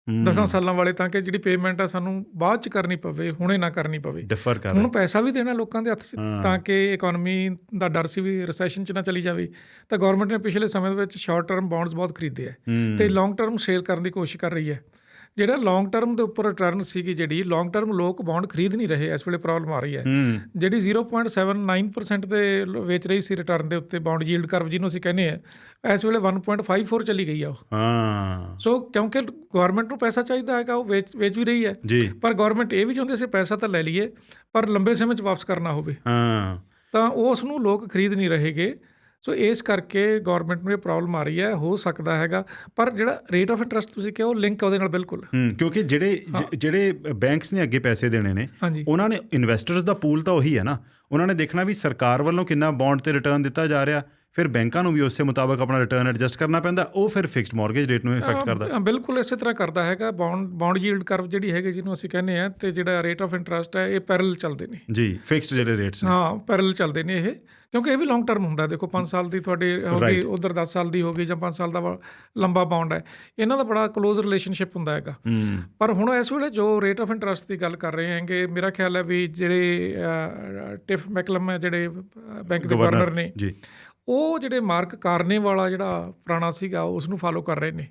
10 ਸਾਲਾਂ ਵਾਲੇ, ਤਾਂ ਕਿ ਜਿਹੜੀ ਪੇਮੈਂਟ ਆ ਸਾਨੂੰ ਬਾਅਦ 'ਚ ਕਰਨੀ ਪਵੇ, ਹੁਣੇ ਨਾ ਕਰਨੀ ਪਵੇ। ਹੁਣ ਪੈਸਾ ਵੀ ਦੇਣਾ ਲੋਕਾਂ ਦੇ ਹੱਥ 'ਚ, ਤਾਂ ਕਿ ਇਕੋਨਮੀ ਦਾ ਡਰ ਸੀ ਵੀ ਰਿਸੈਸ਼ਨ 'ਚ ਨਾ ਚਲੀ ਜਾਵੇ। ਤਾਂ ਗੌਰਮੈਂਟ ਨੇ ਪਿਛਲੇ ਸਮੇਂ ਦੇ ਵਿੱਚ ਸ਼ਾਰਟ ਟਰਮ ਬੌਂਡਸ ਬਹੁਤ ਖਰੀਦੇ ਹੈ ਅਤੇ ਲੌਂਗ ਟਰਮ ਸੇਲ ਕਰਨ ਦੀ ਕੋਸ਼ਿਸ਼ ਕਰ ਰਹੀ ਹੈ। ਜਿਹੜਾ ਲੌਂਗ ਟਰਮ ਦੇ ਉੱਪਰ ਰਿਟਰਨ ਸੀਗੀ, ਜਿਹੜੀ ਲੌਂਗ ਟਰਮ ਲੋਕ ਬੌਂਡ ਖਰੀਦ ਨਹੀਂ ਰਹੇ, ਇਸ ਵੇਲੇ ਪ੍ਰੋਬਲਮ ਆ ਰਹੀ ਹੈ। ਜਿਹੜੀ 0.79% ਦੇ ਵੇਚ ਰਹੀ ਸੀ ਰਿਟਰਨ ਦੇ ਉੱਤੇ ਬੌਂਡ ਯੀਲਡ ਕਰਵ, ਜਿਹਨੂੰ ਅਸੀਂ ਕਹਿੰਦੇ ਆ, ਇਸ ਵੇਲੇ 1.54 ਚਲੀ ਗਈ ਆ ਉਹ। ਸੋ ਕਿਉਂਕਿ ਗਵਰਨਮੈਂਟ ਨੂੰ ਪੈਸਾ ਚਾਹੀਦਾ ਹੈਗਾ, ਉਹ ਵੇਚ ਵੀ ਰਹੀ ਹੈ, ਪਰ ਗਵਰਨਮੈਂਟ ਇਹ ਵੀ ਚਾਹੁੰਦੇ ਸੀ ਪੈਸਾ ਤਾਂ ਲੈ ਲਈਏ ਪਰ ਲੰਬੇ ਸਮੇਂ 'ਚ ਵਾਪਸ ਕਰਨਾ ਹੋਵੇ, ਤਾਂ ਉਸ ਨੂੰ ਲੋਕ ਖਰੀਦ ਨਹੀਂ ਰਹੇਗੇ। ਸੋ ਇਸ ਕਰਕੇ ਗਵਰਨਮੈਂਟ ਨੂੰ ਇਹ ਪ੍ਰੋਬਲਮ ਆ ਰਹੀ ਹੈ। ਹੋ ਸਕਦਾ ਹੈਗਾ, ਪਰ ਜਿਹੜਾ ਰੇਟ ਆਫ ਇੰਟਰਸਟ ਤੁਸੀਂ ਕਿਹਾ ਉਹ ਲਿੰਕ ਉਹਦੇ ਨਾਲ ਬਿਲਕੁਲ, ਕਿਉਂਕਿ ਜਿਹੜੇ ਬੈਂਕਸ ਨੇ ਅੱਗੇ ਪੈਸੇ ਦੇਣੇ ਨੇ, ਉਹਨਾਂ ਨੇ ਇਨਵੈਸਟਰਸ ਦਾ ਪੂਲ ਤਾਂ ਉਹੀ ਹੈ ਨਾ, ਉਹਨਾਂ ਨੇ ਦੇਖਣਾ ਵੀ ਸਰਕਾਰ ਵੱਲੋਂ ਕਿੰਨਾ ਬੌਂਡ ਤੇ ਰਿਟਰਨ ਦਿੱਤਾ ਜਾ ਰਿਹਾ, ਫਿਰ ਬੈਂਕਾਂ ਨੂੰ ਵੀ ਉਸੇ ਮੁਤਾਬਕ ਆਪਣਾ ਰਿਟਰਨ ਐਡਜਸਟ ਕਰਨਾ ਪੈਂਦਾ, ਉਹ ਫਿਰ ਫਿਕਸਡ ਮੌਰਗੇਜ ਰੇਟ ਨੂੰ ਇਫੈਕਟ ਕਰਦਾ। ਬਿਲਕੁਲ ਇਸੇ ਤਰ੍ਹਾਂ ਕਰਦਾ ਹੈਗਾ। ਬੌਂਡ ਯੀਲਡ ਕਰਵ ਜਿਹੜੀ ਹੈਗੀ, ਜਿਹਨੂੰ ਅਸੀਂ ਕਹਿੰਦੇ ਆ, ਤੇ ਜਿਹੜਾ ਰੇਟ ਆਫ ਇੰਟਰਸਟ ਹੈ, ਇਹ ਪੈਰਲ ਚੱਲਦੇ ਨੇ ਜੀ, ਫਿਕਸਡ ਜਿਹੜੇ ਰੇਟਸ ਨੇ, ਪੈਰਲ ਚੱਲਦੇ ਨੇ ਇਹ, ਕਿਉਂਕਿ ਇਹ ਵੀ ਲੌਂਗ ਟਰਮ ਹੁੰਦਾ। ਦੇਖੋ 5 ਸਾਲ ਦੀ ਤੁਹਾਡੀ ਹੋ ਗਈ, ਉੱਧਰ 10 ਸਾਲ ਦੀ ਹੋ ਗਈ, ਜਾਂ 5 ਸਾਲ ਦਾ ਲੰਬਾ ਬੌਂਡ ਹੈ, ਇਹਨਾਂ ਦਾ ਬੜਾ ਕਲੋਜ਼ ਰਿਲੇਸ਼ਨਸ਼ਿਪ ਹੁੰਦਾ ਹੈਗਾ। ਪਰ ਹੁਣ ਇਸ ਵੇਲੇ ਜੋ ਰੇਟ ਆਫ ਇੰਟਰਸਟ ਦੀ ਗੱਲ ਕਰ ਰਹੇ ਹੈਗੇ, ਮੇਰਾ ਖਿਆਲ ਹੈ ਵੀ ਜਿਹੜੇ ਟਿਫ ਮੈਕਲਮ ਹੈ, ਜਿਹੜੇ ਬੈਂਕ ਦੇ ਗਵਰਨਰ ਨੇ, ਉਹ ਜਿਹੜੇ ਮਾਰਕ ਕਾਰਨੇ ਵਾਲਾ ਜਿਹੜਾ ਪੁਰਾਣਾ ਸੀਗਾ, ਉਸ ਨੂੰ ਫਾਲੋ ਕਰ ਰਹੇ ਨੇ।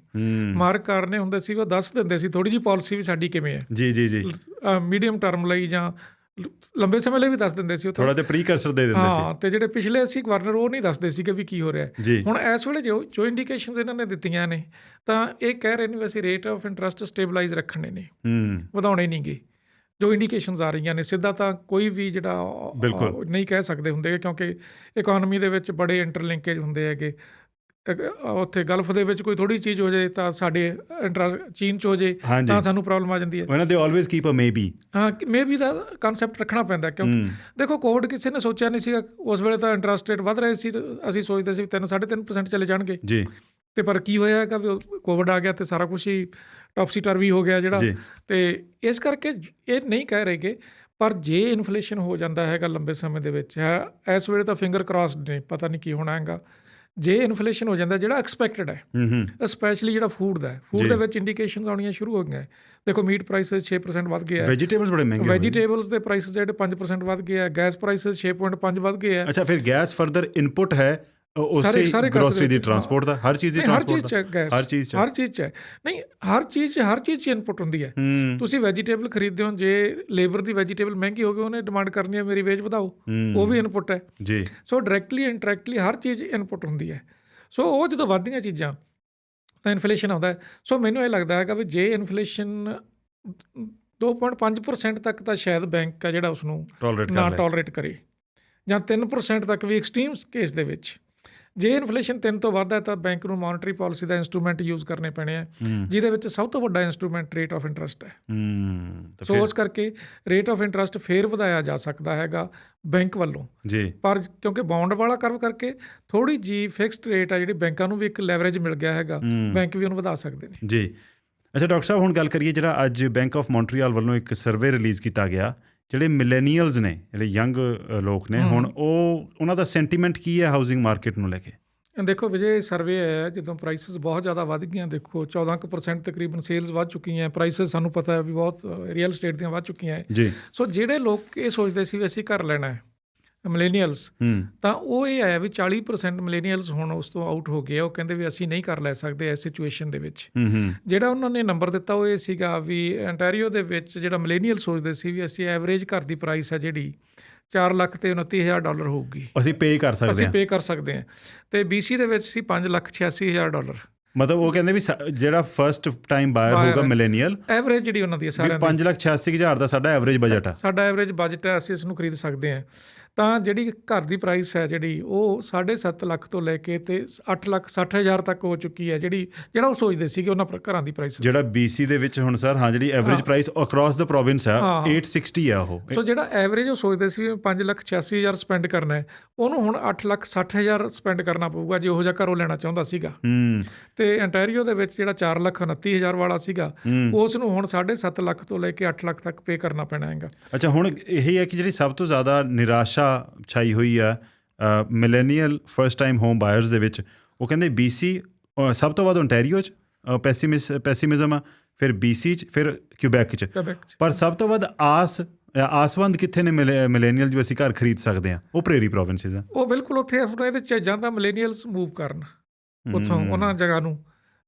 ਮਾਰਕ ਕਾਰਨੇ ਹੁੰਦੇ ਸੀ, ਉਹ ਦੱਸ ਦਿੰਦੇ ਸੀ ਥੋੜ੍ਹੀ ਜਿਹੀ ਪਾਲਿਸੀ ਵੀ ਸਾਡੀ ਕਿਵੇਂ ਹੈ, ਮੀਡੀਅਮ ਟਰਮ ਲਈ ਜਾਂ ਲੰਬੇ ਸਮੇਂ ਲਈ ਵੀ ਦੱਸ ਦਿੰਦੇ ਸੀ, ਥੋੜਾ ਜਿਹਾ ਪ੍ਰੀਕਰਸਰ ਦੇ ਦਿੰਦੇ ਸੀ। ਤੇ ਜਿਹੜੇ ਪਿਛਲੇ ਸੀ ਗਵਰਨਰ, ਉਹ ਨਹੀਂ ਦੱਸਦੇ ਸੀਗੇ ਵੀ ਕੀ ਹੋ ਰਿਹਾ। ਹੁਣ ਇਸ ਵੇਲੇ ਜੋ ਇੰਡੀਕੇਸ਼ਨਸ ਇਹਨਾਂ ਨੇ ਦਿੱਤੀਆਂ ਨੇ, ਤਾਂ ਇਹ ਕਹਿ ਰਹੇ ਨੇ ਵੀ ਅਸੀਂ ਰੇਟ ਆਫ ਇੰਟਰਸਟ ਸਟੇਬਲਾਈਜ਼ ਰੱਖਣੇ ਨੇ, ਵਧਾਉਣੇ ਨਹੀਂ ਗੇ। ਜੋ ਇੰਡੀਕੇਸ਼ਨਸ ਆ ਰਹੀਆਂ ਨੇ, ਸਿੱਧਾ ਤਾਂ ਕੋਈ ਵੀ ਜਿਹੜਾ ਨਹੀਂ ਕਹਿ ਸਕਦੇ ਹੁੰਦੇ, ਕਿਉਂਕਿ ਇਕੋਨਮੀ ਦੇ ਵਿੱਚ ਬੜੇ ਇੰਟਰਲਿੰਕੇਜ ਹੁੰਦੇ ਹੈਗੇ। ਉੱਥੇ ਗਲਫ ਦੇ ਵਿੱਚ ਕੋਈ ਥੋੜੀ ਚੀਜ਼ ਹੋ ਜਾਏ ਤਾਂ ਸਾਡੇ ਚੀਨ 'ਚ ਹੋ ਜਾਏ ਤਾਂ ਸਾਨੂੰ ਪ੍ਰੋਬਲਮ ਆ ਜਾਂਦੀ ਹੈ। ਮੇਬੀ ਦਾ ਕਨਸੈਪਟ ਰੱਖਣਾ ਪੈਂਦਾ, ਕਿਉਂਕਿ ਦੇਖੋ ਕੋਵਿਡ ਕਿਸੇ ਨੇ ਸੋਚਿਆ ਨਹੀਂ ਸੀਗਾ, ਉਸ ਵੇਲੇ ਤਾਂ ਇੰਟਰਸਟ ਰੇਟ ਵੱਧ ਰਹੇ ਸੀ, ਅਸੀਂ ਸੋਚਦੇ ਸੀ 3-3.5% ਚਲੇ ਜਾਣਗੇ ਜੀ, ਤੇ ਪਰ ਕੀ ਹੋਇਆ ਹੈਗਾ ਵੀ ਕੋਵਿਡ ਆ ਗਿਆ ਤੇ ਸਾਰਾ ਕੁਛ ਹੀ ਟੌਪਸੀ ਟਰਵੀ ਹੋ ਗਿਆ ਜਿਹੜਾ। ਤੇ ਇਸ ਕਰਕੇ ਇਹ ਨਹੀਂ ਕਹਿ ਰਹੇਗੇ, ਪਰ ਜੇ ਇਨਫਲੇਸ਼ਨ ਹੋ ਜਾਂਦਾ ਹੈਗਾ ਲੰਬੇ ਸਮੇਂ ਦੇ ਵਿੱਚ, ਇਸ ਵੇਲੇ ਤਾਂ ਫਿੰਗਰ ਕ੍ਰਾਸਡ ਨੇ, ਪਤਾ ਨਹੀਂ ਕੀ ਹੋਣਾ ਹੈਗਾ। ਜੇ ਇਨਫਲੇਸ਼ਨ ਹੋ ਜਾਂਦਾ ਜਿਹੜਾ ਐਕਸਪੈਕਟਡ ਹੈ, ਸਪੈਸ਼ਲੀ ਜਿਹੜਾ ਫੂਡ ਦੇ ਵਿੱਚ ਇੰਡੀਕੇਸ਼ਨਸ ਆਉਣੀਆਂ ਸ਼ੁਰੂ ਹੋ ਗਈਆਂ। ਦੇਖੋ ਮੀਟ ਪ੍ਰਾਈਸਿਸ 6% ਵੱਧ ਗਏ, ਵੈਜੀਟੇਬਲਸ ਬੜੇ ਮਹਿੰਗੇ, ਵੈਜੀਟੇਬਲਸ ਦੇ ਪ੍ਰਾਈਸਿਸ ਜਿਹੜੇ 5% ਵੱਧ ਗਏ ਆ, ਗੈਸ ਪ੍ਰਾਈਸਿਸ 6.5 ਵੱਧ ਗਏ ਆ। ਅੱਛਾ, ਫਿਰ ਗੈਸ ਫਰਦਰ ਇਨਪੁਟ ਹੈ ਉਸੇ ਗਰੋਸਰੀ ਦੀ, ਟਰਾਂਸਪੋਰਟ ਦਾ, ਹਰ ਚੀਜ਼ ਦੀ ਟਰਾਂਸਪੋਰਟ ਦਾ, ਹਰ ਚੀਜ਼ 'ਚ ਨਹੀਂ, ਹਰ ਚੀਜ਼ 'ਚ ਇਨਪੁਟ ਹੁੰਦੀ ਹੈ। ਤੁਸੀਂ ਵੈਜੀਟੇਬਲ ਖਰੀਦਦੇ ਹੋ, ਜੇ ਲੇਬਰ ਦੀ ਵੈਜੀਟੇਬਲ ਮਹਿੰਗੀ ਹੋ ਗਈ, ਉਹਨੇ ਡਿਮਾਂਡ ਕਰਨੀ ਹੈ ਮੇਰੀ ਵੇਜ ਵਧਾਓ, ਉਹ ਵੀ ਇਨਪੁਟ ਹੈ ਜੀ। ਸੋ ਡਾਇਰੈਕਟਲੀ ਇੰਡਾਇਰੈਕਟਲੀ ਹਰ ਚੀਜ਼ ਇਨਪੁਟ ਹੁੰਦੀ ਹੈ। ਸੋ ਉਹ ਜਦੋਂ ਵੱਧਦੀਆਂ ਚੀਜ਼ਾਂ ਤਾਂ ਇਨਫਲੇਸ਼ਨ ਆਉਂਦਾ ਹੈ। ਸੋ ਮੈਨੂੰ ਇਹ ਲੱਗਦਾ ਹੈਗਾ ਵੀ ਜੇ ਇਨਫਲੇਸ਼ਨ 2.5% ਤੱਕ ਤਾਂ ਸ਼ਾਇਦ ਬੈਂਕ ਆ ਜਿਹੜਾ ਉਸਨੂੰ ਨਾ ਟੋਲਰੇਟ ਕਰੇ, ਜਾਂ 3% ਤੱਕ ਵੀ ਐਕਸਟ੍ਰੀਮ ਕੇਸ ਦੇ ਵਿੱਚ। ਜੇ ਇਨਫਲੇਸ਼ਨ 3 ਤੋਂ ਵੱਧ ਹੈ ਤਾਂ ਬੈਂਕ ਨੂੰ ਮੋਨਟਰੀ ਪਾਲਿਸੀ ਦਾ ਇੰਸਟਰੂਮੈਂਟ ਯੂਜ਼ ਕਰਨੇ ਪੈਣੇ ਆ, ਜਿਹਦੇ ਵਿੱਚ ਸਭ ਤੋਂ ਵੱਡਾ ਇੰਸਟਰੂਮੈਂਟ ਰੇਟ ਆਫ ਇੰਟਰਸਟ ਹੈ। ਸੋ ਉਸ ਕਰਕੇ ਰੇਟ ਆਫ ਇੰਟਰਸਟ ਫੇਰ ਵਧਾਇਆ ਜਾ ਸਕਦਾ ਹੈਗਾ ਬੈਂਕ ਵੱਲੋਂ ਜੀ, ਪਰ ਕਿਉਂਕਿ ਬੌਂਡ ਵਾਲਾ ਕਰਵ ਕਰਕੇ ਥੋੜ੍ਹੀ ਜਿਹੀ ਫਿਕਸਡ ਰੇਟ ਆ ਜਿਹੜੀ, ਬੈਂਕਾਂ ਨੂੰ ਵੀ ਇੱਕ ਲੈਵਰੇਜ ਮਿਲ ਗਿਆ ਹੈਗਾ, ਬੈਂਕ ਵੀ ਉਹਨੂੰ ਵਧਾ ਸਕਦੇ ਨੇ ਜੀ। ਅੱਛਾ ਡਾਕਟਰ ਸਾਹਿਬ, ਹੁਣ ਗੱਲ ਕਰੀਏ ਜਿਹੜਾ ਅੱਜ ਬੈਂਕ ਆਫ ਮੌਂਟਰੀਅਲ ਵੱਲੋਂ ਇੱਕ ਸਰਵੇ ਰਿਲੀਜ਼ ਕੀਤਾ ਗਿਆ, ਜਿਹੜੇ ਮਿਲੇਨੀਅਲਸ ਨੇ, ਜਿਹੜੇ ਯੰਗ ਲੋਕ ਨੇ, ਹੁਣ ਉਹਨਾਂ ਦਾ ਸੈਂਟੀਮੈਂਟ ਕੀ ਹੈ ਹਾਊਸਿੰਗ ਮਾਰਕੀਟ ਨੂੰ ਲੈ ਕੇ? ਦੇਖੋ ਵਿਜੇ, ਸਰਵੇ ਹੈ ਜਦੋਂ ਪ੍ਰਾਈਸਿਸ ਬਹੁਤ ਜ਼ਿਆਦਾ ਵੱਧ ਗਈਆਂ, ਦੇਖੋ 14% ਤਕਰੀਬਨ ਸੇਲਸ ਵੱਧ ਚੁੱਕੀਆਂ, ਪ੍ਰਾਈਸਿਸ ਸਾਨੂੰ ਪਤਾ ਹੈ ਵੀ ਬਹੁਤ ਰੀਅਲ ਸਟੇਟ ਦੀਆਂ ਵੱਧ ਚੁੱਕੀਆਂ ਹੈ ਜੀ। ਸੋ ਜਿਹੜੇ ਲੋਕ ਇਹ ਸੋਚਦੇ ਸੀ ਵੀ ਅਸੀਂ ਘਰ ਲੈਣਾ ਹੈ, ਮਿਲੇਨੀਅਲਸ, ਤਾਂ ਉਹ ਇਹ ਆਇਆ ਵੀ 40% ਮਿਲੇਨੀਅਲਸ ਹੁਣ ਉਸ ਤੋਂ ਆਊਟ ਹੋ ਗਏ। ਉਹ ਕਹਿੰਦੇ ਵੀ ਅਸੀਂ ਨਹੀਂ ਕਰ ਲੈ ਸਕਦੇ ਇਸ ਸਿਚੁਏਸ਼ਨ ਦੇ ਵਿੱਚ। ਜਿਹੜਾ ਉਹਨਾਂ ਨੇ ਨੰਬਰ ਦਿੱਤਾ ਉਹ ਇਹ ਸੀਗਾ ਵੀ ਅੰਟੈਰੀਓ ਦੇ ਵਿੱਚ ਜਿਹੜਾ ਮਿਲੇਨੀਅਲ ਸੋਚਦੇ ਸੀ ਵੀ ਅਸੀਂ ਐਵਰੇਜ ਘਰ ਦੀ ਪ੍ਰਾਈਸ ਹੈ ਜਿਹੜੀ $4,29,000 ਹੋਊਗੀ, ਅਸੀਂ ਪੇ ਕਰ ਸਕਦੇ ਹਾਂ। ਤੇ BC ਦੇ ਵਿੱਚ ਸੀ $5,86,000। ਮਤਲਬ ਉਹ ਕਹਿੰਦੇ ਵੀ ਜਿਹੜਾ ਫਸਟ ਟਾਈਮ ਬਾਇਰ ਹੋਊਗਾ ਮਿਲੇਨੀਅਲ, ਐਵਰੇਜ ਜਿਹੜੀ ਉਹਨਾਂ ਦੀ ਸਾਰਿਆਂ ਦੀ 5,86,000 ਦਾ ਸਾਡਾ ਐਵਰੇਜ ਬਜਟ ਹੈ, ਸਾਡਾ ਐਵਰੇਜ ਬਜਟ ਹੈ, ਅਸੀਂ ਇਸ ਨੂੰ ਖਰੀਦ ਸਕਦੇ ਹਾਂ। ਤਾਂ ਜਿਹੜੀ ਘਰ ਦੀ ਪ੍ਰਾਈਸ ਹੈ ਜਿਹੜੀ ਉਹ 7.5 ਲੱਖ ਤੋਂ ਲੈ ਕੇ ਤੇ 8,60,000 ਤੱਕ ਹੋ ਚੁੱਕੀ ਹੈ, ਜਿਹੜਾ ਉਹ ਸੋਚਦੇ ਸੀਗੇ ਉਹਨਾਂ ਘਰਾਂ ਦੀ ਪ੍ਰਾਈਸ। ਜਿਹੜਾ BC ਦੇ ਵਿੱਚ ਹੁਣ ਸਰ ਜਿਹੜੀ ਐਵਰੇਜ ਪ੍ਰਾਈਸ ਅਕ੍ਰੋਸ ਦਾ ਪ੍ਰੋਵਿੰਸ ਹੈ 860 ਹੈ ਉਹ। ਸੋ ਜਿਹੜਾ ਐਵਰੇਜ ਉਹ ਸੋਚਦੇ ਸੀ 5,86,000 ਸਪੈਂਡ ਕਰਨਾ ਹੈ, ਉਹਨੂੰ ਹੁਣ 8,60,000 ਸਪੈਂਡ ਕਰਨਾ ਪਊਗਾ ਜੇ ਉਹੋ ਜਿਹਾ ਘਰ ਉਹ ਲੈਣਾ ਚਾਹੁੰਦਾ ਸੀਗਾ। ਤੇ ਅੰਟੈਰੀਓ ਦੇ ਵਿੱਚ ਜਿਹੜਾ 4,29,000 ਵਾਲਾ ਸੀਗਾ, ਉਸ ਨੂੰ ਹੁਣ 7.5 ਲੱਖ ਤੋਂ ਲੈ ਕੇ 8 ਲੱਖ ਤੱਕ ਪੇ ਕਰਨਾ ਪੈਣਾ ਹੈਗਾ। ਅੱਛਾ, ਹੁਣ ਇਹ ਹੈ ਕਿ ਜਿਹੜੀ ਸਭ ਤੋਂ ਜ਼ਿਆਦਾ ਨਿਰਾਸ਼ਾ ਛਾਈ ਹੋਈ ਆ ਮਿਲੇਨੀਅਲ ਫਸਟ ਟਾਈਮ ਹੋਮ ਬਾਇਰਸ ਦੇ ਵਿੱਚ, ਉਹ ਕਹਿੰਦੇ BC ਸਭ ਤੋਂ ਵੱਧ ਓਨਟਾਰੀਓ 'ਚ ਪੈਸੀਮਿਜ਼ਮ ਆ, ਫਿਰ BC 'ਚ, ਫਿਰ ਕਿਊਬੈਕ 'ਚ, ਪਰ ਸਭ ਤੋਂ ਵੱਧ ਆਸਵੰਦ ਕਿੱਥੇ ਨੇ ਮਿਲੇਨੀਅਲ ਜੋ ਅਸੀਂ ਘਰ ਖਰੀਦ ਸਕਦੇ ਹਾਂ? ਉਹ ਪ੍ਰੇਰੀ ਪ੍ਰੋਵਿੰਸਿਸ ਆ। ਉਹ ਬਿਲਕੁਲ ਉੱਥੇ ਇਹਦੇ 'ਚ ਜਾਂਦਾ ਮਿਲੇਨੀਅਲਸ ਮੂਵ ਕਰਨ ਉੱਥੋਂ ਉਹਨਾਂ ਜਗ੍ਹਾ ਨੂੰ,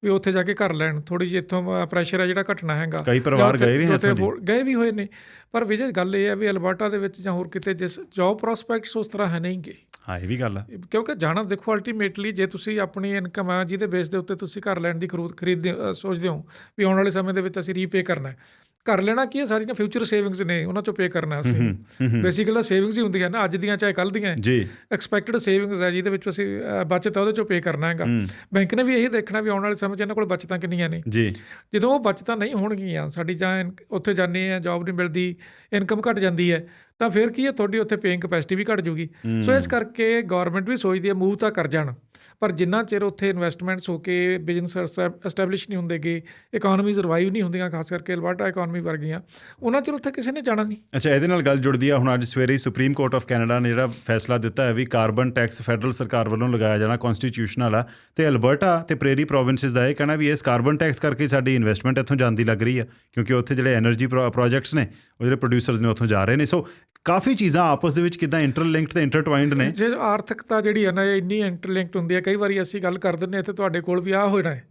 ਵੀ ਉੱਥੇ ਜਾ ਕੇ ਘਰ ਲੈਣ, ਥੋੜ੍ਹੀ ਜਿਹੀ ਇੱਥੋਂ ਪ੍ਰੈਸ਼ਰ ਹੈ ਜਿਹੜਾ ਘਟਣਾ ਹੈਗਾ। ਕਈ ਪਰਿਵਾਰ ਗਏ ਵੀ ਇੱਥੋਂ ਦੀ। ਗਏ ਵੀ ਹੋਏ ਨੇ, ਪਰ ਵਿਜੇ ਗੱਲ ਇਹ ਹੈ ਵੀ ਅਲਬਰਟਾ ਦੇ ਵਿੱਚ ਜਾਂ ਹੋਰ ਕਿਤੇ ਜਿਸ ਜੋਬ ਪ੍ਰੋਸਪੈਕਟਸ ਉਸ ਤਰ੍ਹਾਂ ਹੈ ਨਹੀਂ ਗੇ। ਹਾਂ, ਇਹ ਵੀ ਗੱਲ ਆ, ਕਿਉਂਕਿ ਜਾਣਾ ਦੇਖੋ ਅਲਟੀਮੇਟਲੀ ਜੇ ਤੁਸੀਂ ਆਪਣੀ ਇਨਕਮ ਆ ਜਿਹਦੇ ਬੇਸ ਦੇ ਉੱਤੇ ਤੁਸੀਂ ਘਰ ਲੈਣ ਦੀ ਖਰੀਦਦੇ ਸੋਚਦੇ ਹੋ ਵੀ ਆਉਣ ਵਾਲੇ ਸਮੇਂ ਦੇ ਵਿੱਚ ਅਸੀਂ ਰੀਪੇ ਕਰਨਾ ਹੈ। ਘਰ ਲੈਣਾ ਕੀ ਹੈ, ਸਾਰੀਆਂ ਫਿਊਚਰ ਸੇਵਿੰਗਸ ਨੇ, ਉਹਨਾਂ 'ਚੋਂ ਪੇ ਕਰਨਾ ਅਸੀਂ। ਬੇਸਿਕਲੀ ਤਾਂ ਸੇਵਿੰਗਸ ਹੀ ਹੁੰਦੀਆਂ ਨਾ, ਅੱਜ ਦੀਆਂ ਚਾਹੇ ਕੱਲ੍ਹ ਦੀਆਂ ਜੀ। ਐਕਸਪੈਕਟਡ ਸੇਵਿੰਗਸ ਹੈ ਜਿਹਦੇ ਵਿੱਚ ਅਸੀਂ ਬਚਤ ਹੈ ਉਹਦੇ 'ਚੋਂ ਪੇ ਕਰਨਾ ਹੈਗਾ। ਬੈਂਕ ਨੇ ਵੀ ਇਹੀ ਦੇਖਣਾ ਵੀ ਆਉਣ ਵਾਲੇ ਸਮੇਂ 'ਚ ਇਹਨਾਂ ਕੋਲ ਬਚਤਾਂ ਕਿੰਨੀਆਂ ਨੇ ਜੀ। ਜਦੋਂ ਉਹ ਬਚਤਾਂ ਨਹੀਂ ਹੋਣਗੀਆਂ, ਸਾਡੀ ਜਾਂ ਉੱਥੇ ਜਾਂਦੇ ਹਾਂ ਜੋਬ ਨਹੀਂ ਮਿਲਦੀ, ਇਨਕਮ ਘੱਟ ਜਾਂਦੀ ਹੈ, ਤਾਂ ਫਿਰ ਕੀ ਹੈ, ਤੁਹਾਡੀ ਉੱਥੇ ਪੇਇੰਗ ਕਪੈਸਿਟੀ ਵੀ ਘੱਟ ਜੂਗੀ। ਸੋ ਇਸ ਕਰਕੇ ਗੌਰਮੈਂਟ ਵੀ ਸੋਚਦੀ ਹੈ ਮੂਵ ਤਾਂ ਕਰ ਜਾਣ, ਪਰ ਜਿੰਨਾ ਚਿਰ ਉੱਥੇ ਇਨਵੈਸਟਮੈਂਟਸ ਹੋ ਕੇ ਬਿਜ਼ਨਸ ਐਸਟੈਬਲਿਸ਼ ਨਹੀਂ ਹੁੰਦੇ ਗੇ, ਇਕੋਨਮੀਜ਼ ਰਿਵਾਈਵ ਨਹੀਂ ਹੁੰਦੀਆਂ, ਖਾਸ ਕਰਕੇ ਅਲਬਰਟਾ ਇਕੋਨਮੀ ਵਰਗੀਆਂ, ਉਹਨਾਂ ਚਿਰ ਉੱਥੇ ਕਿਸੇ ਨੇ ਜਾਣਾ ਨਹੀਂ। ਅੱਛਾ, ਇਹਦੇ ਨਾਲ ਗੱਲ ਜੁੜਦੀ ਆ, ਹੁਣ ਅੱਜ ਸਵੇਰੇ ਹੀ ਸੁਪਰੀਮ ਕੋਰਟ ਆਫ ਕੈਨੇਡਾ ਨੇ ਜਿਹੜਾ ਫੈਸਲਾ ਦਿੱਤਾ ਹੈ ਵੀ ਕਾਰਬਨ ਟੈਕਸ ਫੈਡਰਲ ਸਰਕਾਰ ਵੱਲੋਂ ਲਗਾਇਆ ਜਾਣਾ ਕਨਸਟੀਟਿਊਸ਼ਨਲ ਆ, ਅਤੇ ਅਲਬਰਟਾ ਅਤੇ ਪ੍ਰੇਰੀ ਪ੍ਰੋਵਿੰਸਿਸ ਦਾ ਇਹ ਕਹਿਣਾ ਵੀ ਇਸ ਕਾਰਬਨ ਟੈਕਸ ਕਰਕੇ ਸਾਡੀ ਇਨਵੈਸਟਮੈਂਟ ਇੱਥੋਂ ਜਾਂਦੀ ਲੱਗ ਰਹੀ ਆ, ਕਿਉਂਕਿ ਉੱਥੇ ਜਿਹੜੇ ਐਨਰਜੀ ਪ੍ਰੋਜੈਕਟਸ ਨੇ ਉਹ ਜਿਹੜੇ ਪ੍ਰੋਡਿਊਸਰਸ ਨੇ ਉੱਥੋਂ ਜਾ ਰਹੇ ਨੇ। ਸੋ ਕਾਫੀ ਚੀਜ਼ਾਂ ਆਪਸ ਦੇ ਵਿੱਚ ਕਿੱਦਾਂ ਇੰਟਰਲਿੰਕਡ ਤੇ ਇੰਟਰਟਵਾਈਨਡ ਨੇ। ਜੇ ਆਰਥਿਕਤਾ ਜਿਹੜੀ ਹੈ ਨਾ ਇਹ ਇੰਨੀ ਇੰਟਰਲਿੰਕਡ ਹੁੰਦੀ ਹੈ, ਕਈ ਵਾਰੀ ਅਸੀਂ ਗੱਲ ਕਰ ਦਿੰਦੇ ਹਾਂ ਇੱਥੇ ਤੁਹਾਡੇ ਕੋਲ ਵੀ ਆਹ ਹੋਣਾ ਹੈ,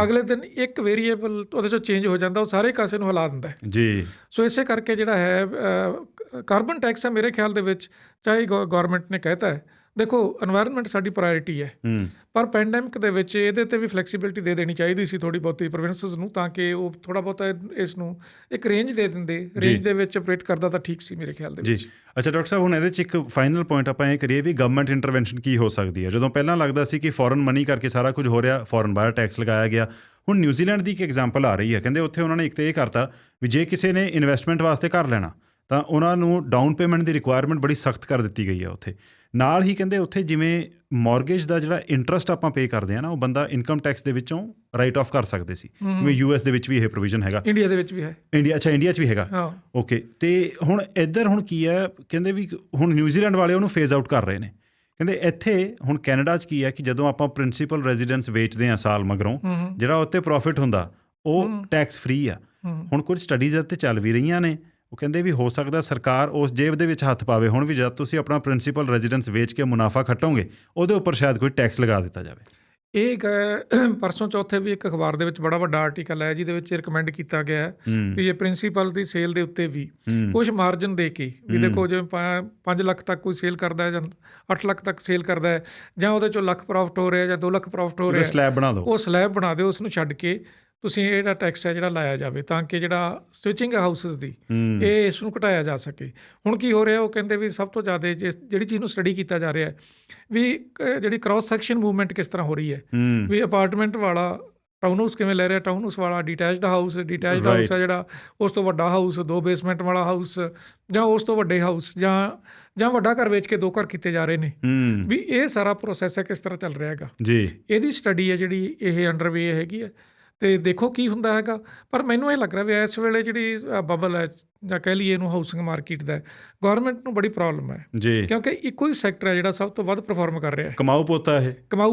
ਅਗਲੇ ਦਿਨ ਇੱਕ ਵੇਰੀਏਬਲ ਉਹਦੇ 'ਚੋਂ ਚੇਂਜ ਹੋ ਜਾਂਦਾ, ਉਹ ਸਾਰੇ ਕਾਸੇ ਨੂੰ ਹਿਲਾ ਦਿੰਦਾ ਜੀ। ਸੋ ਇਸੇ ਕਰਕੇ ਜਿਹੜਾ ਹੈ ਕਾਰਬਨ ਟੈਕਸ ਹੈ ਮੇਰੇ ਖਿਆਲ ਦੇ ਵਿੱਚ, ਚਾਹੇ ਗੌਰਮੈਂਟ ਨੇ ਕਹਿਤਾ ਹੈ, ਦੇਖੋ ਇਨਵਾਇਰਨਮੈਂਟ ਸਾਡੀ ਪ੍ਰਾਇੋਰਟੀ ਹੈ, ਪਰ ਪੈਂਡੈਮਿਕ ਦੇ ਵਿੱਚ ਇਹਦੇ 'ਤੇ ਵੀ ਫਲੈਕਸੀਬਿਲਿਟੀ ਦੇ ਦੇਣੀ ਚਾਹੀਦੀ ਸੀ ਥੋੜ੍ਹੀ ਬਹੁਤੀ ਪ੍ਰੋਵਿੰਸਸ ਨੂੰ, ਤਾਂ ਕਿ ਉਹ ਥੋੜ੍ਹਾ ਬਹੁਤਾ ਇਸ ਨੂੰ ਇੱਕ ਰੇਂਜ ਦੇ ਦਿੰਦੇ, ਰੇਂਜ ਦੇ ਵਿੱਚ ਆਪਰੇਟ ਕਰਦਾ ਤਾਂ ਠੀਕ ਸੀ ਮੇਰੇ ਖਿਆਲ ਦੇ ਵਿੱਚ। ਜੀ। ਅੱਛਾ ਡਾਕਟਰ ਸਾਹਿਬ, ਹੁਣ ਇਹਦੇ 'ਚ ਇੱਕ ਫਾਈਨਲ ਪੁਆਇੰਟ ਆਪਾਂ ਇਹ ਕਰੀਏ ਵੀ ਗਵਰਨਮੈਂਟ ਇੰਟਰਵੈਂਸ਼ਨ ਕੀ ਹੋ ਸਕਦੀ ਹੈ। ਜਦੋਂ ਪਹਿਲਾਂ ਲੱਗਦਾ ਸੀ ਕਿ ਫੋਰਨ ਮਨੀ ਕਰਕੇ ਸਾਰਾ ਕੁਝ ਹੋ ਰਿਹਾ, ਫੋਰਨ ਬਾਹਰ ਟੈਕਸ ਲਗਾਇਆ ਗਿਆ, ਹੁਣ ਨਿਊਜ਼ੀਲੈਂਡ ਦੀ ਇੱਕ ਐਗਜ਼ਾਮਪਲ ਆ ਰਹੀ ਹੈ, ਕਹਿੰਦੇ ਉੱਥੇ ਉਹਨਾਂ ਨੇ ਇੱਕ ਤਾਂ ਇਹ ਕਰਤਾ ਵੀ ਜੇ ਕਿਸੇ ਨੇ ਇਨਵੈਸਟਮੈਂਟ ਵਾਸਤੇ ਘਰ ਲੈਣਾ ਤਾਂ ਉਹਨਾਂ ਨੂੰ ਡਾਊਨ ਪੇਮੈਂਟ ਦੀ ਰਿਕੁਆਇਰਮੈਂਟ ਬੜੀ ਸਖਤ ਕਰ ਦਿੱਤੀ ਗਈ ਹੈ ਉੱਥੇ। ਨਾਲ ਹੀ ਕਹਿੰਦੇ ਉੱਥੇ ਜਿਵੇਂ ਮੌਰਗੇਜ ਦਾ ਜਿਹੜਾ ਇੰਟਰਸਟ ਆਪਾਂ ਪੇ ਕਰਦੇ ਹਾਂ ਨਾ, ਉਹ ਬੰਦਾ ਇਨਕਮ ਟੈਕਸ ਦੇ ਵਿੱਚੋਂ ਰਾਈਟ ਆਫ ਕਰ ਸਕਦੇ ਸੀ, ਜਿਵੇਂ US ਦੇ ਵਿੱਚ ਵੀ ਇਹ ਪ੍ਰੋਵੀਜ਼ਨ ਹੈਗਾ, ਇੰਡੀਆ ਦੇ ਵਿੱਚ ਵੀ ਹੈ। ਅੱਛਾ, ਇੰਡੀਆ 'ਚ ਵੀ ਹੈਗਾ, ਓਕੇ। ਅਤੇ ਹੁਣ ਇੱਧਰ ਹੁਣ ਕੀ ਹੈ, ਕਹਿੰਦੇ ਵੀ ਹੁਣ ਨਿਊਜ਼ੀਲੈਂਡ ਵਾਲੇ ਉਹਨੂੰ ਫੇਜ਼ ਆਊਟ ਕਰ ਰਹੇ ਨੇ। ਕਹਿੰਦੇ ਇੱਥੇ ਹੁਣ ਕੈਨੇਡਾ 'ਚ ਕੀ ਹੈ ਕਿ ਜਦੋਂ ਆਪਾਂ ਪ੍ਰਿੰਸੀਪਲ ਰੈਜ਼ੀਡੈਂਸ ਵੇਚਦੇ ਹਾਂ ਸਾਲ ਮਗਰੋਂ, ਜਿਹੜਾ ਉੱਤੇ ਪ੍ਰੋਫਿਟ ਹੁੰਦਾ ਉਹ ਟੈਕਸ ਫ੍ਰੀ ਆ। ਹੁਣ ਕੁਝ ਸਟੱਡੀਜ਼ ਇੱਥੇ ਚੱਲ ਵੀ ਰਹੀਆਂ ਨੇ, ਉਹ ਕਹਿੰਦੇ ਵੀ ਹੋ ਸਕਦਾ ਸਰਕਾਰ ਉਸ ਜੇਬ ਦੇ ਵਿੱਚ ਹੱਥ ਪਾਵੇ ਹੁਣ ਵੀ, ਜਦ ਤੁਸੀਂ ਆਪਣਾ ਪ੍ਰਿੰਸੀਪਲ ਰੈਜ਼ੀਡੈਂਸ ਵੇਚ ਕੇ ਮੁਨਾਫਾ ਖੱਟੋਗੇ ਉਹਦੇ ਉੱਪਰ ਸ਼ਾਇਦ ਕੋਈ ਟੈਕਸ ਲਗਾ ਦਿੱਤਾ ਜਾਵੇ। ਇਹ ਪਰਸੋਂ ਚੌਥੇ ਵੀ ਇੱਕ ਅਖਬਾਰ ਦੇ ਵਿੱਚ ਬੜਾ ਵੱਡਾ ਆਰਟੀਕਲ ਹੈ ਜਿਹਦੇ ਵਿੱਚ ਰਿਕਮੈਂਡ ਕੀਤਾ ਗਿਆ ਹੈ ਵੀ ਇਹ ਪ੍ਰਿੰਸੀਪਲ ਦੀ ਸੇਲ ਦੇ ਉੱਤੇ ਵੀ ਕੁਛ ਮਾਰਜਨ ਦੇ ਕੇ ਵੀ, ਦੇਖੋ ਜਿਵੇਂ 5 ਲੱਖ ਤੱਕ ਕੋਈ ਸੇਲ ਕਰਦਾ ਹੈ ਜਾਂ 8 ਲੱਖ ਤੱਕ ਸੇਲ ਕਰਦਾ ਹੈ, ਜਾਂ ਉਹਦੇ 'ਚੋਂ ਲੱਖ ਪ੍ਰੋਫਿਟ ਹੋ ਰਿਹਾ ਜਾਂ 2 ਲੱਖ ਪ੍ਰੋਫਿਟ ਹੋ ਰਿਹਾ, ਸਲੈਬ ਬਣਾ ਦਿਓ, ਉਹ ਸਲੈਬ ਬਣਾ ਦਿਓ, ਉਸ ਨੂੰ ਛੱਡ ਕੇ ਤੁਸੀਂ ਇਹ ਜਿਹੜਾ ਟੈਕਸ ਹੈ ਜਿਹੜਾ ਲਾਇਆ ਜਾਵੇ, ਤਾਂ ਕਿ ਜਿਹੜਾ ਸਵਿਚਿੰਗ ਹਾਊਸਿਸ ਦੀ ਇਹ ਇਸ ਨੂੰ ਘਟਾਇਆ ਜਾ ਸਕੇ। ਹੁਣ ਕੀ ਹੋ ਰਿਹਾ, ਉਹ ਕਹਿੰਦੇ ਵੀ ਸਭ ਤੋਂ ਜ਼ਿਆਦਾ ਜਿਹੜੀ ਚੀਜ਼ ਨੂੰ ਸਟੱਡੀ ਕੀਤਾ ਜਾ ਰਿਹਾ ਵੀ ਜਿਹੜੀ ਕ੍ਰਾਸ ਸੈਕਸ਼ਨ ਮੂਵਮੈਂਟ ਕਿਸ ਤਰ੍ਹਾਂ ਹੋ ਰਹੀ ਹੈ, ਵੀ ਅਪਾਰਟਮੈਂਟ ਵਾਲਾ ਟਾਊਨ ਹਾਊਸ ਕਿਵੇਂ ਲੈ ਰਿਹਾ, ਟਾਊਨ ਹਾਊਸ ਵਾਲਾ ਡਿਟੈਚਡ ਹਾਊਸ ਹੈ ਜਿਹੜਾ, ਉਸ ਤੋਂ ਵੱਡਾ ਹਾਊਸ 2 ਬੇਸਮੈਂਟ ਵਾਲਾ ਹਾਊਸ, ਜਾਂ ਉਸ ਤੋਂ ਵੱਡੇ ਹਾਊਸ, ਜਾਂ ਵੱਡਾ ਘਰ ਵੇਚ ਕੇ 2 ਘਰ ਕੀਤੇ ਜਾ ਰਹੇ ਨੇ, ਵੀ ਇਹ ਸਾਰਾ ਪ੍ਰੋਸੈਸ ਹੈ ਕਿਸ ਤਰ੍ਹਾਂ ਚੱਲ ਰਿਹਾ ਹੈਗਾ ਜੀ। ਇਹਦੀ ਸਟੱਡੀ ਹੈ ਜਿਹੜੀ ਇਹ ਅੰਡਰਵੇ ਹੈਗੀ ਹੈ, ਅਤੇ ਦੇਖੋ ਕੀ ਹੁੰਦਾ ਹੈਗਾ। ਪਰ ਮੈਨੂੰ ਇਹ ਲੱਗ ਰਿਹਾ ਵੀ ਇਸ ਵੇਲੇ ਜਿਹੜੀ ਬਬਲ ਹੈ ਜਾਂ ਕਹਿ ਲਈਏ ਇਹਨੂੰ ਹਾਊਸਿੰਗ ਮਾਰਕੀਟ ਦਾ, ਗੌਰਮੈਂਟ ਨੂੰ ਬੜੀ ਪ੍ਰੋਬਲਮ ਹੈ ਜੀ, ਕਿਉਂਕਿ ਇੱਕੋ ਹੀ ਸੈਕਟਰ ਹੈ ਜਿਹੜਾ ਸਭ ਤੋਂ ਵੱਧ ਪਰਫਾਰਮ ਕਰ ਰਿਹਾ ਹੈ, ਕਮਾਊ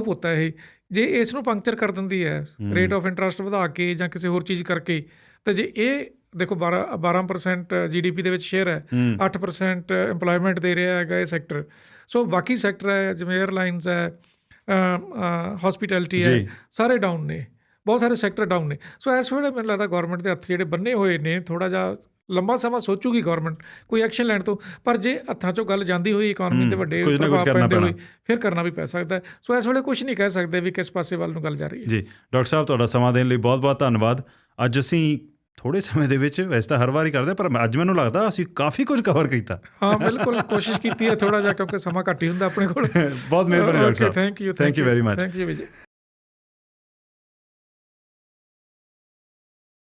ਪੋਤਾ ਇਹ। ਜੇ ਇਸ ਨੂੰ ਪੰਕਚਰ ਕਰ ਦਿੰਦੀ ਹੈ ਰੇਟ ਆਫ ਇੰਟਰਸਟ ਵਧਾ ਕੇ ਜਾਂ ਕਿਸੇ ਹੋਰ ਚੀਜ਼ ਕਰਕੇ, ਤਾਂ ਜੇ ਇਹ ਦੇਖੋ 12% GDP ਦੇ ਵਿੱਚ ਸ਼ੇਅਰ ਹੈ, 8% ਇੰਪਲੋਇਮੈਂਟ ਦੇ ਰਿਹਾ ਹੈਗਾ ਇਹ ਸੈਕਟਰ। ਸੋ ਬਾਕੀ ਸੈਕਟਰ ਹੈ ਜਿਵੇਂ ਏਅਰਲਾਈਨਸ ਹੈ, ਹੌਸਪੀਟੈਲਿਟੀ ਹੈ, ਸਾਰੇ ਡਾਊਨ ਨੇ, ਬਹੁਤ ਸਾਰੇ ਸੈਕਟਰ ਡਾਊਨ ਨੇ। ਸੋ ਇਸ ਵੇਲੇ ਮੈਨੂੰ ਲੱਗਦਾ ਗੌਰਮੈਂਟ ਦੇ ਹੱਥ ਜਿਹੜੇ ਬੰਨੇ ਹੋਏ ਨੇ, ਥੋੜ੍ਹਾ ਜਿਹਾ ਲੰਬਾ ਸਮਾਂ ਸੋਚੂਗੀ ਗੌਰਮੈਂਟ ਕੋਈ ਐਕਸ਼ਨ ਲੈਣ ਤੋਂ, ਪਰ ਜੇ ਹੱਥਾਂ 'ਚੋਂ ਗੱਲ ਜਾਂਦੀ ਹੋਈ ਇਕੋਨਮੀ ਦੇ ਵੱਡੇ ਪ੍ਰਭਾਵ ਪੈਂਦੇ ਹੋਏ, ਫਿਰ ਕਰਨਾ ਵੀ ਪੈ ਸਕਦਾ ਹੈ। ਸੋ ਇਸ ਵੇਲੇ ਕੁਛ ਨਹੀਂ ਕਹਿ ਸਕਦੇ ਵੀ ਕਿਸ ਪਾਸੇ ਵੱਲ ਨੂੰ ਗੱਲ ਜਾ ਰਹੀ ਹੈ। ਜੀ ਡਾਕਟਰ ਸਾਹਿਬ, ਤੁਹਾਡਾ ਸਮਾਂ ਦੇਣ ਲਈ ਬਹੁਤ ਬਹੁਤ ਧੰਨਵਾਦ। ਅੱਜ ਅਸੀਂ ਥੋੜ੍ਹੇ ਸਮੇਂ ਦੇ ਵਿੱਚ, ਵੈਸੇ ਤਾਂ ਹਰ ਵਾਰੀ ਕਰਦੇ ਪਰ ਅੱਜ ਮੈਨੂੰ ਲੱਗਦਾ ਅਸੀਂ ਕਾਫੀ ਕੁਝ ਕਵਰ ਕੀਤਾ। ਹਾਂ ਬਿਲਕੁਲ, ਕੋਸ਼ਿਸ਼ ਕੀਤੀ ਹੈ ਥੋੜ੍ਹਾ ਜਿਹਾ, ਕਿਉਂਕਿ ਸਮਾਂ ਘੱਟ ਹੀ ਹੁੰਦਾ ਆਪਣੇ ਕੋਲ। ਬਹੁਤ ਮਿਹਰਬਾਨੀ doctor Sahib, thank you very much. Thank you Vijay.